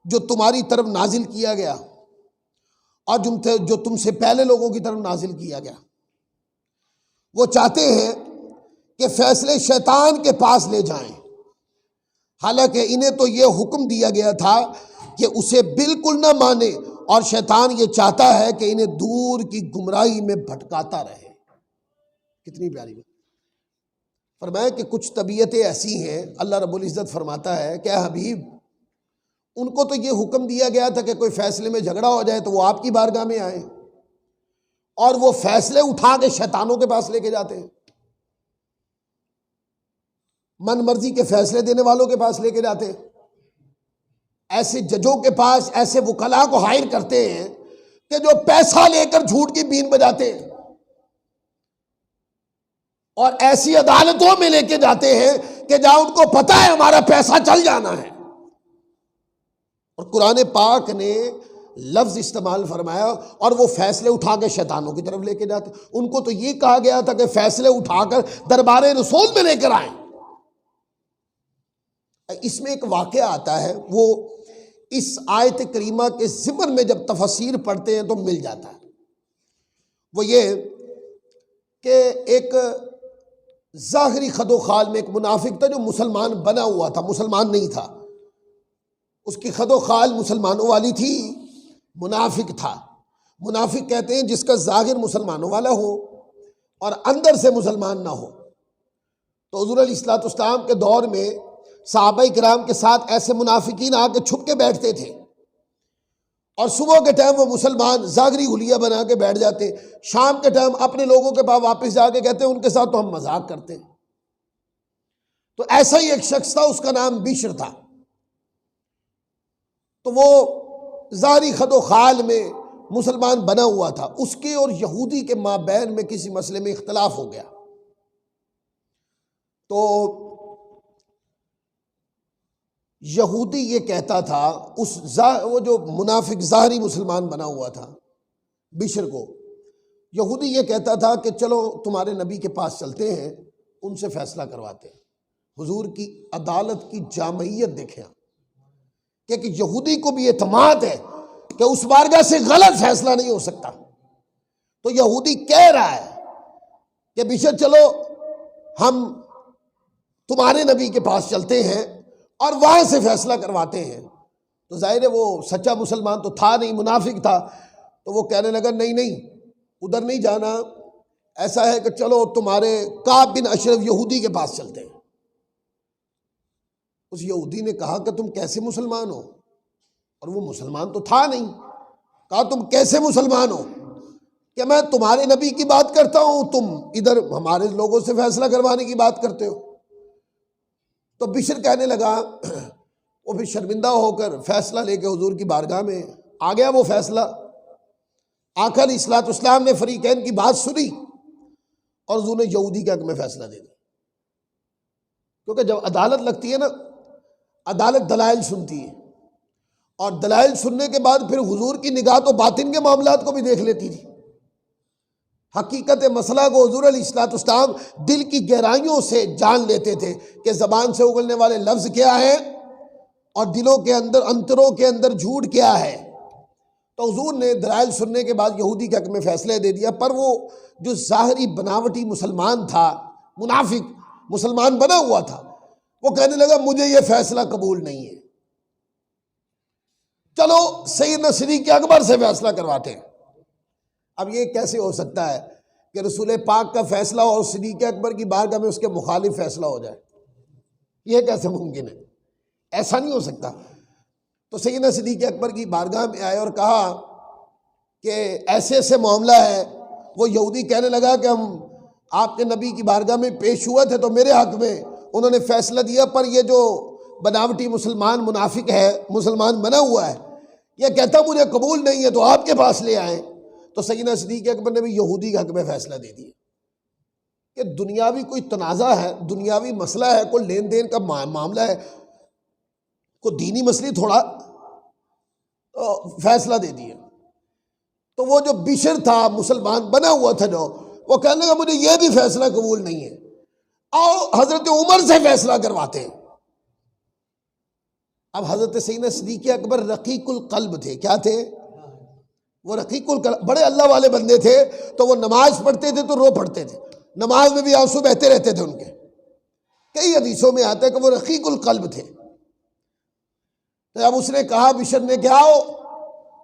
جو تمہاری طرف نازل کیا گیا اور جو تم سے پہلے لوگوں کی طرف نازل کیا گیا؟ وہ چاہتے ہیں کہ فیصلے شیطان کے پاس لے جائیں، حالانکہ انہیں تو یہ حکم دیا گیا تھا کہ اسے بالکل نہ مانے، اور شیطان یہ چاہتا ہے کہ انہیں دور کی گمراہی میں بھٹکاتا رہے۔ کتنی پیاری بات۔ فرمایا کہ کچھ طبیعتیں ایسی ہیں، اللہ رب العزت فرماتا ہے کہ اے حبیب، ان کو تو یہ حکم دیا گیا تھا کہ کوئی فیصلے میں جھگڑا ہو جائے تو وہ آپ کی بارگاہ میں آئیں، اور وہ فیصلے اٹھا کے شیطانوں کے پاس لے کے جاتے ہیں، من مرضی کے فیصلے دینے والوں کے پاس لے کے جاتے ہیں، ایسے ججوں کے پاس ایسے وکلاء کو ہائر کرتے ہیں کہ جو پیسہ لے کر جھوٹ کی بین بجاتے ہیں، اور ایسی عدالتوں میں لے کے جاتے ہیں کہ جہاں ان کو پتہ ہے ہمارا پیسہ چل جانا ہے۔ اور قرآن پاک نے لفظ استعمال فرمایا، اور وہ فیصلے اٹھا کے شیطانوں کی طرف لے کے جاتے۔ ان کو تو یہ کہا گیا تھا کہ فیصلے اٹھا کر دربار رسول میں لے کر آئیں۔ اس میں ایک واقعہ آتا ہے، وہ اس آیت کریمہ کے ضمن میں جب تفسیر پڑھتے ہیں تو مل جاتا ہے۔ وہ یہ کہ ایک ظاہری خد و خال میں ایک منافق تھا جو مسلمان بنا ہوا تھا، مسلمان نہیں تھا، اس کی خد و خال مسلمانوں والی تھی، منافق تھا۔ منافق کہتے ہیں جس کا ظاہر مسلمانوں والا ہو اور اندر سے مسلمان نہ ہو۔ تو حضور علیہ الصلوۃ والسلام کے دور میں صحابہ کرام کے ساتھ ایسے منافقین آ کے چھپ کے بیٹھتے تھے، اور صبح کے ٹائم وہ مسلمان ظاہری حلیہ بنا کے بیٹھ جاتے، شام کے ٹائم اپنے لوگوں کے پاس واپس جا کے کہتے ان کے ساتھ تو ہم مذاق کرتے ہیں۔ تو ایسا ہی ایک شخص تھا، اس کا نام بشر تھا۔ تو وہ ظاہری خد و خال میں مسلمان بنا ہوا تھا، اس کے اور یہودی کے مابین میں کسی مسئلے میں اختلاف ہو گیا۔ تو یہودی یہ کہتا تھا، وہ جو منافق ظاہری مسلمان بنا ہوا تھا بشر کو، یہودی یہ کہتا تھا کہ چلو تمہارے نبی کے پاس چلتے ہیں، ان سے فیصلہ کرواتے ہیں۔ حضور کی عدالت کی جامعیت دیکھیں کہ یہودی کو بھی اعتماد ہے کہ اس بارگاہ سے غلط فیصلہ نہیں ہو سکتا۔ تو یہودی کہہ رہا ہے کہ بشر چلو ہم تمہارے نبی کے پاس چلتے ہیں اور وہاں سے فیصلہ کرواتے ہیں۔ تو ظاہر ہے وہ سچا مسلمان تو تھا نہیں، منافق تھا، تو وہ کہنے لگا نہیں نہیں ادھر نہیں جانا، ایسا ہے کہ چلو تمہارے کعب بن اشرف یہودی کے پاس چلتے ہیں۔ اس یہودی نے کہا کہ تم کیسے مسلمان ہو؟ اور وہ مسلمان تو تھا نہیں۔ کہا تم کیسے مسلمان ہو کہ میں تمہارے نبی کی بات کرتا ہوں، تم ادھر ہمارے لوگوں سے فیصلہ کروانے کی بات کرتے ہو؟ تو بشر کہنے لگا، وہ پھر شرمندہ ہو کر فیصلہ لے کے حضور کی بارگاہ میں آ گیا۔ وہ فیصلہ آخر اصلاۃ اسلام نے فریقین کی بات سنی اور حضور نے یہودی کے حق میں فیصلہ دے دیا۔ کیونکہ جب عدالت لگتی ہے نا، عدالت دلائل سنتی ہے، اور دلائل سننے کے بعد پھر حضور کی نگاہ تو باطن کے معاملات کو بھی دیکھ لیتی تھی۔ حقیقت مسئلہ کو حضور علیہ الصلوۃ والسلام دل کی گہرائیوں سے جان لیتے تھے کہ زبان سے اگلنے والے لفظ کیا ہیں اور دلوں کے اندر، انتروں کے اندر جھوٹ کیا ہے۔ تو حضور نے دلائل سننے کے بعد یہودی کے حق میں فیصلہ دے دیا، پر وہ جو ظاہری بناوٹی مسلمان تھا، منافق مسلمان بنا ہوا تھا، وہ کہنے لگا مجھے یہ فیصلہ قبول نہیں ہے، چلو سیدنا صدیق اکبر سے فیصلہ کرواتے ہیں۔ اب یہ کیسے ہو سکتا ہے کہ رسول پاک کا فیصلہ اور صدیق اکبر کی بارگاہ میں اس کے مخالف فیصلہ ہو جائے؟ یہ کیسے ممکن ہے؟ ایسا نہیں ہو سکتا۔ تو سیدنا صدیق اکبر کی بارگاہ میں آئے اور کہا کہ ایسے ایسے معاملہ ہے۔ وہ یہودی کہنے لگا کہ ہم آپ کے نبی کی بارگاہ میں پیش ہوئے تھے تو میرے حق میں انہوں نے فیصلہ دیا، پر یہ جو بناوٹی مسلمان منافق ہے، مسلمان بنا ہوا ہے، یہ کہتا مجھے قبول نہیں ہے تو آپ کے پاس لے آئیں۔ تو سیدنا صدیق اکبر نے بھی یہودی کے حق میں فیصلہ دے دیا کہ دنیاوی کوئی تنازع ہے، دنیاوی مسئلہ ہے، کوئی لین دین کا معاملہ ہے، کوئی دینی مسئلہ تھوڑا، تو فیصلہ دے دیا۔ تو وہ جو بشر تھا، مسلمان بنا ہوا تھا جو، وہ کہنے لگا مجھے یہ بھی فیصلہ قبول نہیں ہے، آؤ حضرت عمر سے فیصلہ کرواتے ہیں۔ اب حضرت سیدنا صدیق اکبر رقیق القلب تھے، کیا تھے؟ وہ رقیق القلب، بڑے اللہ والے بندے تھے، تو وہ نماز پڑھتے تھے تو رو پڑھتے تھے، نماز میں بھی آنسو بہتے رہتے تھے ان کے، کئی حدیثوں میں آتا ہے کہ وہ رقیق القلب تھے۔ تو اب اس نے کہا بشر نے کہ آؤ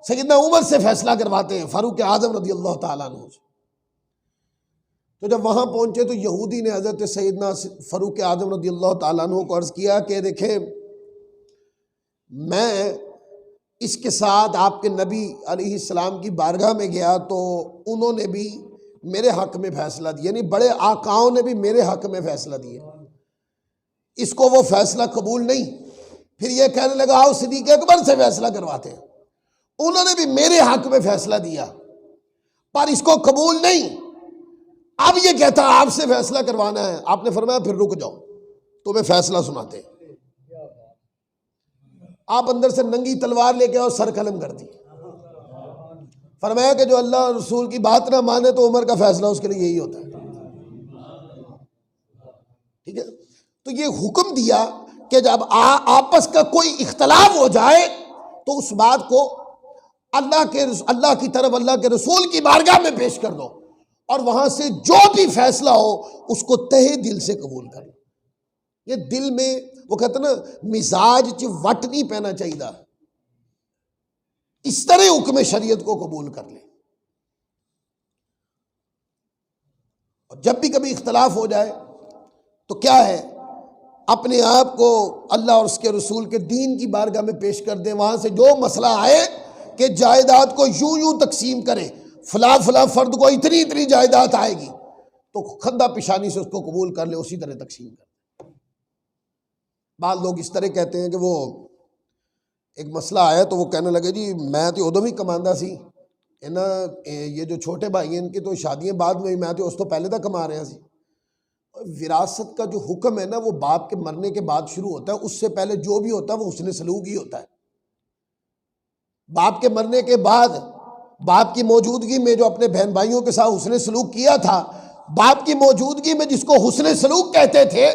سیدنا عمر سے فیصلہ کرواتے ہیں، فاروق اعظم رضی اللہ تعالیٰ عنہ سے۔ تو جب وہاں پہنچے تو یہودی نے حضرت سیدنا فاروق اعظم رضی اللہ تعالیٰ عنہ کو عرض کیا کہ دیکھیں میں اس کے ساتھ آپ کے نبی علیہ السلام کی بارگاہ میں گیا تو انہوں نے بھی میرے حق میں فیصلہ دیا، یعنی بڑے آقاؤں نے بھی میرے حق میں فیصلہ دیا، اس کو وہ فیصلہ قبول نہیں۔ پھر یہ کہنے لگا آؤ صدیق اکبر سے فیصلہ کرواتے ہیں، انہوں نے بھی میرے حق میں فیصلہ دیا پر اس کو قبول نہیں، اب یہ کہتا آپ سے فیصلہ کروانا ہے۔ آپ نے فرمایا پھر رک جاؤ، تمہیں فیصلہ سناتے ہیں۔ آپ اندر سے ننگی تلوار لے کے اور سر قلم کر دی، فرمایا کہ جو اللہ اور رسول کی بات نہ مانے تو عمر کا فیصلہ اس کے لیے یہی ہوتا ہے، ٹھیک ہے۔ تو یہ حکم دیا کہ جب آپس کا کوئی اختلاف ہو جائے تو اس بات کو اللہ کی طرف، اللہ کے رسول کی بارگاہ میں پیش کر دو، اور وہاں سے جو بھی فیصلہ ہو اس کو تہہ دل سے قبول کر لو۔ یہ دل میں وہ کہتے ہیں نا مزاج چ وٹ نہیں پہنا چاہیے، اس طرح حکم شریعت کو قبول کر لے۔ اور جب بھی کبھی اختلاف ہو جائے تو کیا ہے، اپنے آپ کو اللہ اور اس کے رسول کے دین کی بارگاہ میں پیش کر دیں، وہاں سے جو مسئلہ آئے کہ جائیداد کو یوں تقسیم کریں، فلاں فرد کو اتنی اتنی جائیداد آئے گی، تو خندہ پیشانی سے اس کو قبول کر لے، اسی طرح تقسیم کر۔ بعض لوگ اس طرح کہتے ہیں کہ وہ ایک مسئلہ آیا تو وہ کہنے لگے جی میں تو ادو بھی کماندا سی، یہ جو چھوٹے بھائی ہیں ان کی تو شادیاں بعد میں، میں تو اس تو پہلے تک کما رہا سی۔ وراثت کا جو حکم ہے نا وہ باپ کے مرنے کے بعد شروع ہوتا ہے، اس سے پہلے جو بھی ہوتا ہے وہ حسن سلوک ہی ہوتا ہے۔ باپ کے مرنے کے بعد باپ کی موجودگی میں جو اپنے بہن بھائیوں کے ساتھ حسن سلوک کیا تھا، باپ کی موجودگی میں جس کو حسن سلوک کہتے تھے،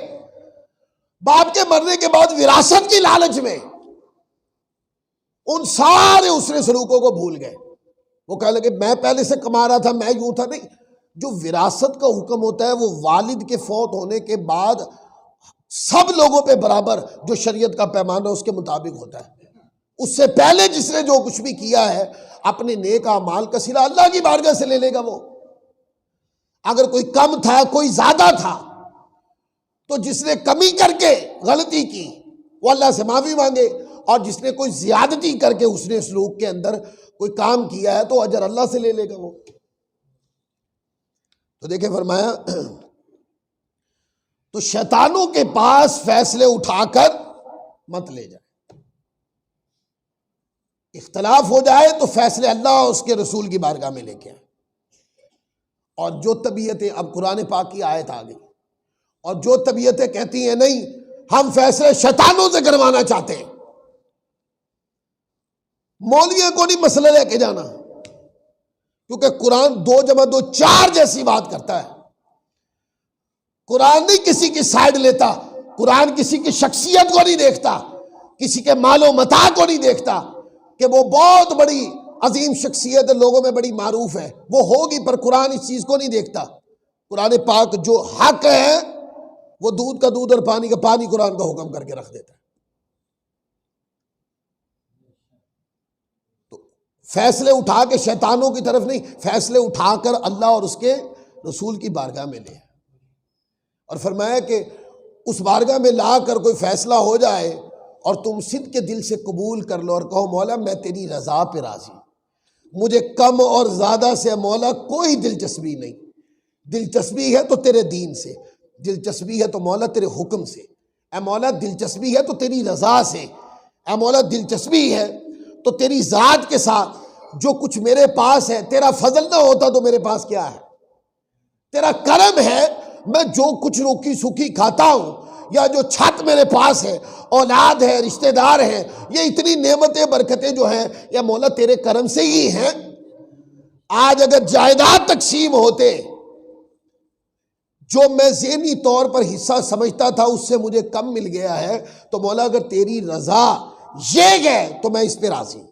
باپ کے مرنے کے بعد وراثت کی لالچ میں ان سارے حسن سلوکوں کو بھول گئے۔ وہ کہنے لگے میں پہلے سے کما رہا تھا، میں یوں تھا، نہیں۔ جو وراثت کا حکم ہوتا ہے وہ والد کے فوت ہونے کے بعد سب لوگوں پہ برابر، جو شریعت کا پیمانہ اس کے مطابق ہوتا ہے۔ اس سے پہلے جس نے جو کچھ بھی کیا ہے اپنے نیک اعمال کا صلہ اللہ کی بارگاہ سے لے لے گا۔ وہ اگر کوئی کم تھا کوئی زیادہ تھا تو جس نے کمی کر کے غلطی کی وہ اللہ سے معافی مانگے، اور جس نے کوئی زیادتی کر کے اس نے سلوک کے اندر کوئی کام کیا ہے تو اجر اللہ سے لے لے گا وہ۔ تو دیکھیں فرمایا تو شیطانوں کے پاس فیصلے اٹھا کر مت لے جائے، اختلاف ہو جائے تو فیصلے اللہ اور اس کے رسول کی بارگاہ میں لے کے آئے۔ اور جو طبیعتیں، اب قرآن پاک کی آیت آ گئی، اور جو طبیعتیں کہتی ہیں نہیں ہم فیصلے شیطانوں سے کروانا چاہتے ہیں، مولویوں کو نہیں مسئلہ لے کے جانا، کیونکہ قرآن 2 + 2 4 جیسی بات کرتا ہے۔ قرآن نہیں کسی کی سائیڈ لیتا، قرآن کسی کی شخصیت کو نہیں دیکھتا، کسی کے مال و متاع کو نہیں دیکھتا کہ وہ بہت بڑی عظیم شخصیت لوگوں میں بڑی معروف ہے، وہ ہوگی، پر قرآن اس چیز کو نہیں دیکھتا۔ قرآن پاک جو حق ہے وہ دودھ کا دودھ اور پانی کا پانی قرآن کا حکم کر کے رکھ دیتا ہے۔ تو فیصلے اٹھا کے شیطانوں کی طرف نہیں، فیصلے اٹھا کر اللہ اور اس کے رسول کی بارگاہ میں لے۔ اور فرمایا کہ اس بارگاہ میں لا کر کوئی فیصلہ ہو جائے اور تم صدق کے دل سے قبول کر لو اور کہو مولا میں تیری رضا پہ راضی، مجھے کم اور زیادہ سے مولا کوئی دلچسپی نہیں، دلچسپی ہے تو تیرے دین سے، دلچسپی ہے تو مولا تیرے حکم سے، اے مولا دلچسپی ہے تو تیری رضا سے، اے مولا دلچسپی ہے تو تیری ذات کے ساتھ جو کچھ میرے پاس ہے، تیرا فضل نہ ہوتا تو میرے پاس کیا ہے، تیرا کرم ہے، میں جو کچھ روکی سوکھی کھاتا ہوں یا جو چھت میرے پاس ہے، اولاد ہے، رشتہ دار ہیں، یہ اتنی نعمتیں برکتیں جو ہیں یا مولا تیرے کرم سے ہی ہیں۔ آج اگر جائیداد تقسیم ہوتے، جو میں ذہنی طور پر حصہ سمجھتا تھا اس سے مجھے کم مل گیا ہے، تو مولا اگر تیری رضا یہ گئے تو میں اس پہ راضی ہوں۔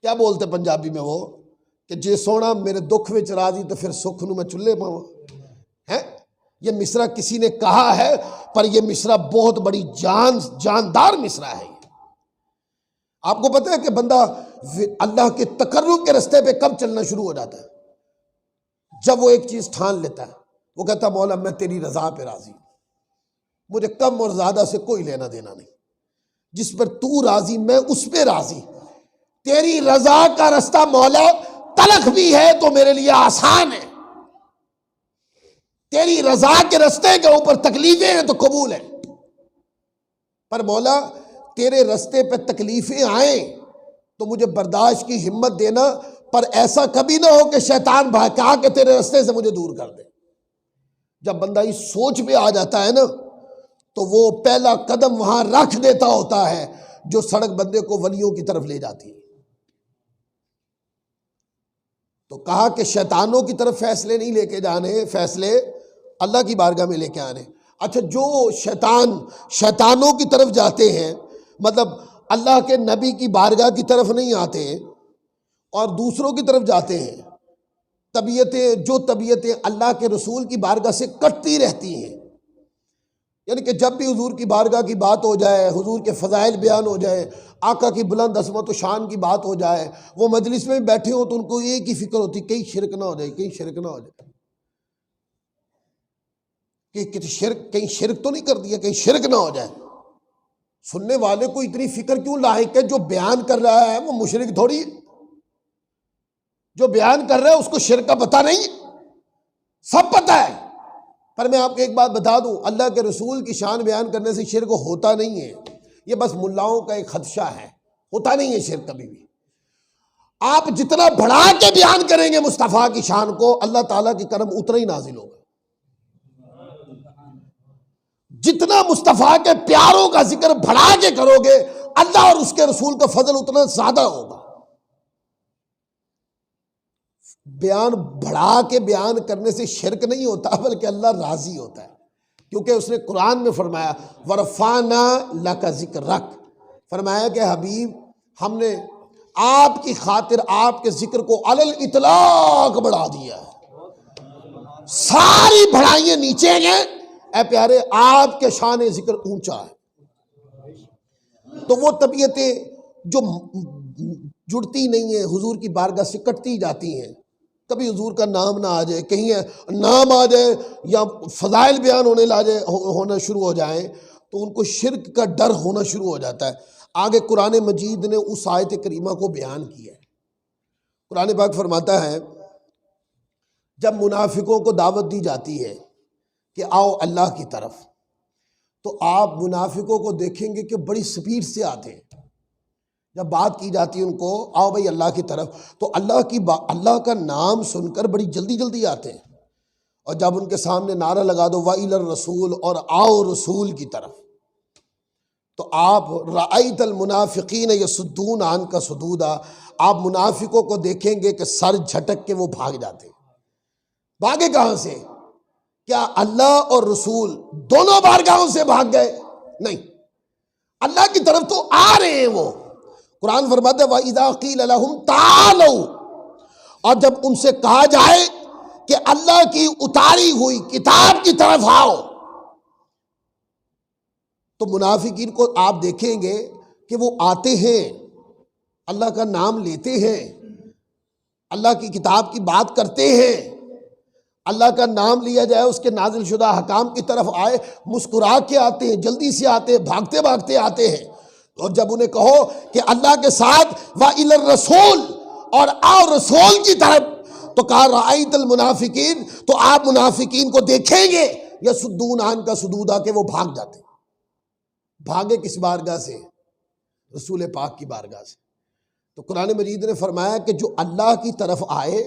کیا بولتے پنجابی میں وہ کہ جے سونا میرے دکھ وچ راضی تو پھر سکھ نو میں چلے پاواں ہے۔ یہ مصرع کسی نے کہا ہے، پر یہ مصرع بہت بڑی جاندار مصرع ہے۔ آپ کو پتہ ہے کہ بندہ اللہ کے تقرب کے رستے پہ کب چلنا شروع ہو جاتا ہے؟ جب وہ ایک چیز ٹھان لیتا ہے، وہ کہتا ہے مولا میں تیری رضا پہ راضی ہوں، مجھے کم اور زیادہ سے کوئی لینا دینا نہیں، جس پر تو راضی میں اس پہ راضی۔ تیری رضا کا رستہ مولا تلخ بھی ہے تو میرے لیے آسان ہے، تیری رضا کے رستے کے اوپر تکلیفیں ہیں تو قبول ہے، پر مولا تیرے رستے پہ تکلیفیں آئیں تو مجھے برداشت کی ہمت دینا، پر ایسا کبھی نہ ہو کہ شیطان بہکا کے تیرے رستے سے مجھے دور کر دے۔ جب بندہ اس سوچ پہ آ جاتا ہے نا تو وہ پہلا قدم وہاں رکھ دیتا ہوتا ہے جو سڑک بندے کو ولیوں کی طرف لے جاتی ہے۔ تو کہا کہ شیطانوں کی طرف فیصلے نہیں لے کے جانے، فیصلے اللہ کی بارگاہ میں لے کے آنے۔ اچھا، جو شیطانوں کی طرف جاتے ہیں، مطلب اللہ کے نبی کی بارگاہ کی طرف نہیں آتے اور دوسروں کی طرف جاتے ہیں، طبیعتیں اللہ کے رسول کی بارگاہ سے کٹتی رہتی ہیں، یعنی کہ جب بھی حضور کی بارگاہ کی بات ہو جائے، حضور کے فضائل بیان ہو جائے، آقا کی بلند عظمت و شان کی بات ہو جائے، وہ مجلس میں بیٹھے ہوں تو ان کو ایک ہی فکر ہوتی، کہیں شرک نہ ہو جائے، کہیں شرک نہ ہو جائے، کہیں شرک تو نہیں کر دیا، کہیں شرک نہ ہو جائے۔ سننے والے کو اتنی فکر کیوں لاحق ہے؟ جو بیان کر رہا ہے وہ مشرک تھوڑی ہے، جو بیان کر رہا ہے اس کو شرک کا پتہ نہیں، سب پتہ ہے۔ پر میں آپ کو ایک بات بتا دوں، اللہ کے رسول کی شان بیان کرنے سے شرک ہوتا نہیں ہے، یہ بس ملاؤں کا ایک خدشہ ہے، ہوتا نہیں ہے شرک کبھی بھی۔ آپ جتنا بڑھا کے بیان کریں گے مصطفیٰ کی شان کو، اللہ تعالیٰ کی کرم اتنا ہی نازل ہوگا۔ جتنا مصطفیٰ کے پیاروں کا ذکر بڑھا کے کرو گے، اللہ اور اس کے رسول کا فضل اتنا زیادہ ہوگا۔ بیان بڑھا کے بیان کرنے سے شرک نہیں ہوتا، بلکہ اللہ راضی ہوتا ہے، کیونکہ اس نے قرآن میں فرمایا وَرَفَعْنَا لَكَ ذِكْرَكَ، فرمایا کہ حبیب ہم نے آپ کی خاطر آپ کے ذکر کو علی الاطلاق بڑھا دیا ہے، ساری بڑھائیاں نیچے گئے، اے پیارے آپ کے شان ذکر اونچا ہے۔ تو وہ طبیعتیں جو جڑتی نہیں ہیں، حضور کی بارگاہ سے کٹتی جاتی ہیں، کبھی حضور کا نام نہ آ جائے، کہیں نام آ جائے یا فضائل بیان ہونا شروع ہو جائیں تو ان کو شرک کا ڈر ہونا شروع ہو جاتا ہے۔ آگے قرآن مجید نے اس آیت کریمہ کو بیان کیا ہے۔ قرآن پاک فرماتا ہے جب منافقوں کو دعوت دی جاتی ہے کہ آؤ اللہ کی طرف، تو آپ منافقوں کو دیکھیں گے کہ بڑی سپیڈ سے آتے ہیں۔ جب بات کی جاتی ہے ان کو آؤ بھائی اللہ کی طرف، تو اللہ کا نام سن کر بڑی جلدی جلدی آتے ہیں، اور جب ان کے سامنے نعرہ لگا دو وَإِلَى الرَّسُولِ، اور آؤ رسول کی طرف، تو آپ رَأَيْتَ الْمُنَافِقِينَ يَصُدُّونَ عَنْكَ صُدُودًا، آپ منافقوں کو دیکھیں گے کہ سر جھٹک کے وہ بھاگ جاتے ہیں۔ بھاگے کہاں سے؟ کیا اللہ اور رسول دونوں بارگاہوں سے بھاگ گئے؟ نہیں، اللہ کی طرف تو آ رہے ہیں وہ۔ قرآن فرماتا ہے وَإِذَا قِيلَ لَهُمْ تَعَالَوْا، اور جب ان سے کہا جائے کہ اللہ کی اتاری ہوئی کتاب کی طرف آؤ، تو منافقین کو آپ دیکھیں گے کہ وہ آتے ہیں، اللہ کا نام لیتے ہیں، اللہ کی کتاب کی بات کرتے ہیں، اللہ کا نام لیا جائے، اس کے نازل شدہ حکام کی طرف آئے، مسکرا کے آتے ہیں، جلدی سے آتے ہیں، بھاگتے بھاگتے آتے ہیں۔ اور جب انہیں کہو کہ اللہ کے ساتھ وَإِلَى الرَّسُولِ، اور آؤ رسول کی طرف، تو کہا رأیت المنافقین، تو آپ منافقین کو دیکھیں گے یصدون عنک صدودا، کہ وہ بھاگ جاتے. بھاگے کس بارگاہ سے؟ رسول پاک کی بارگاہ سے. تو قرآن مجید نے فرمایا کہ جو اللہ کی طرف آئے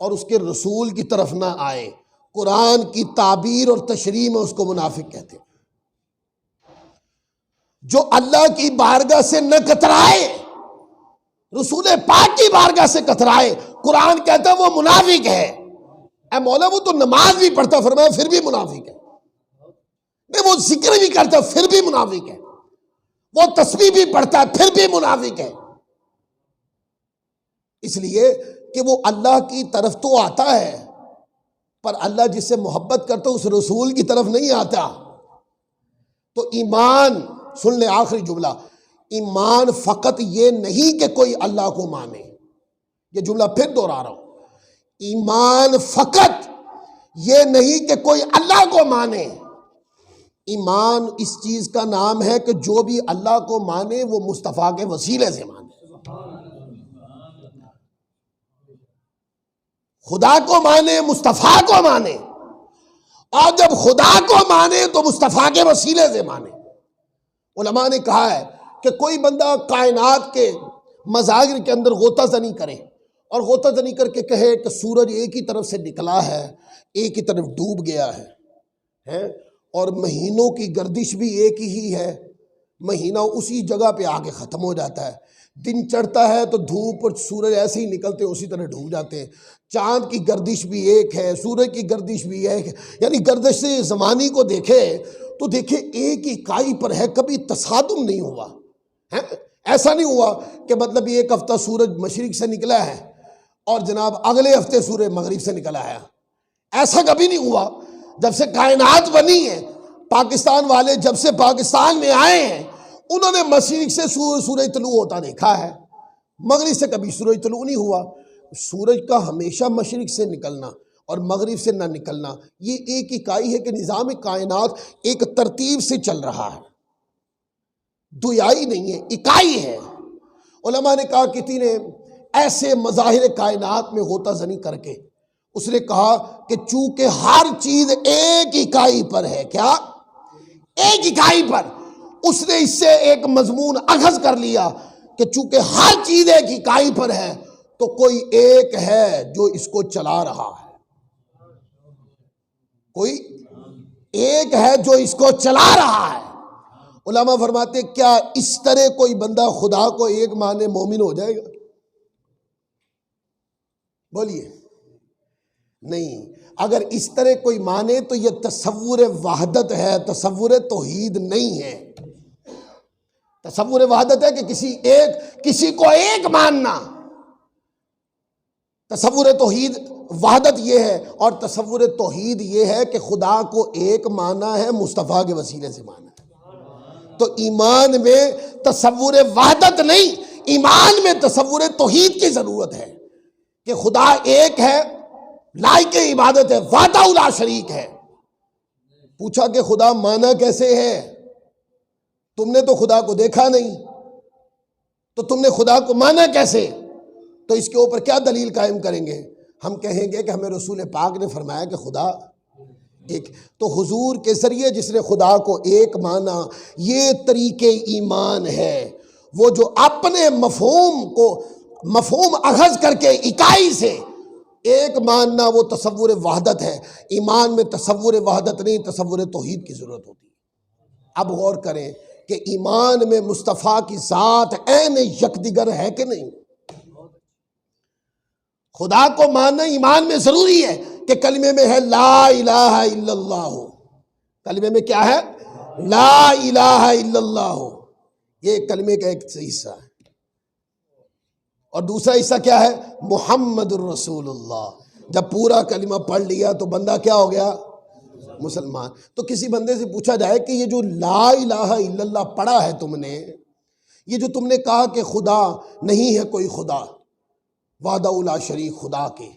اور اس کے رسول کی طرف نہ آئے، قرآن کی تعبیر اور تشریح میں اس کو منافق کہتے ہیں. جو اللہ کی بارگاہ سے نہ کترائے، رسول پاک کی بارگاہ سے کترائے، قرآن کہتا ہے وہ منافق ہے. اے مولا وہ تو نماز بھی پڑھتا، فرمایا پھر بھی منافق ہے. نہیں، وہ ذکر بھی کرتا پھر بھی منافق ہے. وہ تسبیح بھی پڑھتا ہے پھر بھی منافق ہے. اس لیے کہ وہ اللہ کی طرف تو آتا ہے، پر اللہ جس سے محبت کرتا اس رسول کی طرف نہیں آتا. تو ایمان، سن لے آخری جملہ، ایمان فقط یہ نہیں کہ کوئی اللہ کو مانے. یہ جملہ پھر دوہرا رہا ہوں، ایمان فقط یہ نہیں کہ کوئی اللہ کو مانے. ایمان اس چیز کا نام ہے کہ جو بھی اللہ کو مانے وہ مصطفیٰ کے وسیلے سے مانے. خدا کو مانے، مصطفیٰ کو مانے، اور جب خدا کو مانے تو مصطفیٰ کے وسیلے سے مانے. علماء نے کہا ہے کہ کوئی بندہ کائنات کے مظاہر کے اندر غوطہ زنی کرے اور غوطہ زنی کر کے کہے کہ سورج ایک ہی طرف سے نکلا ہے، ایک ہی طرف ڈوب گیا ہے، اور مہینوں کی گردش بھی ایک ہی ہے، مہینہ اسی جگہ پہ آ کے ختم ہو جاتا ہے. دن چڑھتا ہے تو دھوپ اور سورج ایسے ہی نکلتے اسی طرح ڈوب جاتے ہیں. چاند کی گردش بھی ایک ہے، سورج کی گردش بھی ایک ہے. یعنی گردش سے زمانی کو دیکھے تو دیکھے ایک ہی اکائی پر ہے، کبھی تصادم نہیں ہوا. ایسا نہیں ہوا کہ مطلب ایک ہفتہ سورج مشرق سے نکلا ہے اور جناب اگلے ہفتے سورج مغرب سے نکلا ہے. ایسا کبھی نہیں ہوا. جب سے کائنات بنی ہے، پاکستان والے جب سے پاکستان میں آئے ہیں انہوں نے مشرق سے سورج طلوع ہوتا دیکھا ہے، مغرب سے کبھی سورج طلوع نہیں ہوا. سورج کا ہمیشہ مشرق سے نکلنا اور مغرب سے نہ نکلنا یہ ایک اکائی ہے کہ نظام کائنات ایک ترتیب سے چل رہا ہے، دویائی نہیں ہے، اکائی ہے. علماء نے کہا کسی نے ایسے مظاہر کائنات میں غوطہ زنی کر کے اس نے کہا کہ چونکہ ہر چیز ایک اکائی پر ہے، کیا ایک اکائی پر، اس نے اس سے ایک مضمون اخذ کر لیا کہ چونکہ ہر چیز ایک اکائی پر ہے تو کوئی ایک ہے جو اس کو چلا رہا ہے، کوئی ایک ہے جو اس کو چلا رہا ہے. علماء فرماتے کیا اس طرح کوئی بندہ خدا کو ایک مانے مومن ہو جائے گا؟ بولیے نہیں. اگر اس طرح کوئی مانے تو یہ تصور وحدت ہے، تصور توحید نہیں ہے. تصور وحدت ہے کہ کسی کو ایک ماننا. تصور توحید وحدت یہ ہے، اور تصور توحید یہ ہے کہ خدا کو ایک مانا ہے، مصطفیٰ کے وسیلے سے مانا ہے. تو ایمان میں تصور وحدت نہیں، ایمان میں تصور توحید کی ضرورت ہے کہ خدا ایک ہے، لائق عبادت ہے، وحدہ لا شریک ہے. پوچھا کہ خدا مانا کیسے ہے؟ تم نے تو خدا کو دیکھا نہیں، تو تم نے خدا کو مانا کیسے؟ تو اس کے اوپر کیا دلیل قائم کریں گے؟ ہم کہیں گے کہ ہمیں رسول پاک نے فرمایا کہ خدا ایک. تو حضور کے ذریعے جس نے خدا کو ایک مانا، یہ طریقے ایمان ہے. وہ جو اپنے مفہوم اخذ کر کے اکائی سے ایک ماننا، وہ تصور وحدت ہے. ایمان میں تصور وحدت نہیں، تصور توحید کی ضرورت ہوتی ہے. اب غور کریں کہ ایمان میں مصطفیٰ کی ذات عین یکدگر ہے کہ نہیں؟ خدا کو ماننا ایمان میں ضروری ہے کہ کلمے میں ہے لا الہ الا اللہ. کلمے میں کیا ہے؟ لا الہ الا اللہ. یہ کلمے کا ایک حصہ ہے. اور دوسرا حصہ کیا ہے؟ محمد الرسول اللہ. جب پورا کلمہ پڑھ لیا تو بندہ کیا ہو گیا؟ مسلمان. تو کسی بندے سے پوچھا جائے کہ یہ جو لا الہ الا اللہ پڑھا ہے تم نے، یہ جو تم نے کہا کہ خدا نہیں ہے کوئی خدا، وحدہ لا شریک خدا کے،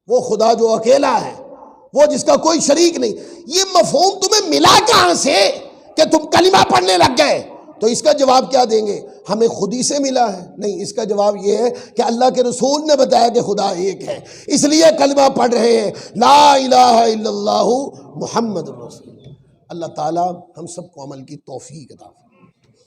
وہ خدا جو اکیلا ہے، وہ جس کا کوئی شریک نہیں، یہ مفہوم تمہیں ملا کہاں سے کہ تم کلمہ پڑھنے لگ گئے؟ تو اس کا جواب کیا دیں گے؟ ہمیں خود ہی سے ملا ہے؟ نہیں، اس کا جواب یہ ہے کہ اللہ کے رسول نے بتایا کہ خدا ایک ہے، اس لیے کلمہ پڑھ رہے ہیں لا الہ الا اللہ محمد رسول اللہ۔ اللہ تعالیٰ ہم سب کو عمل کی توفیق عطا فرمائے۔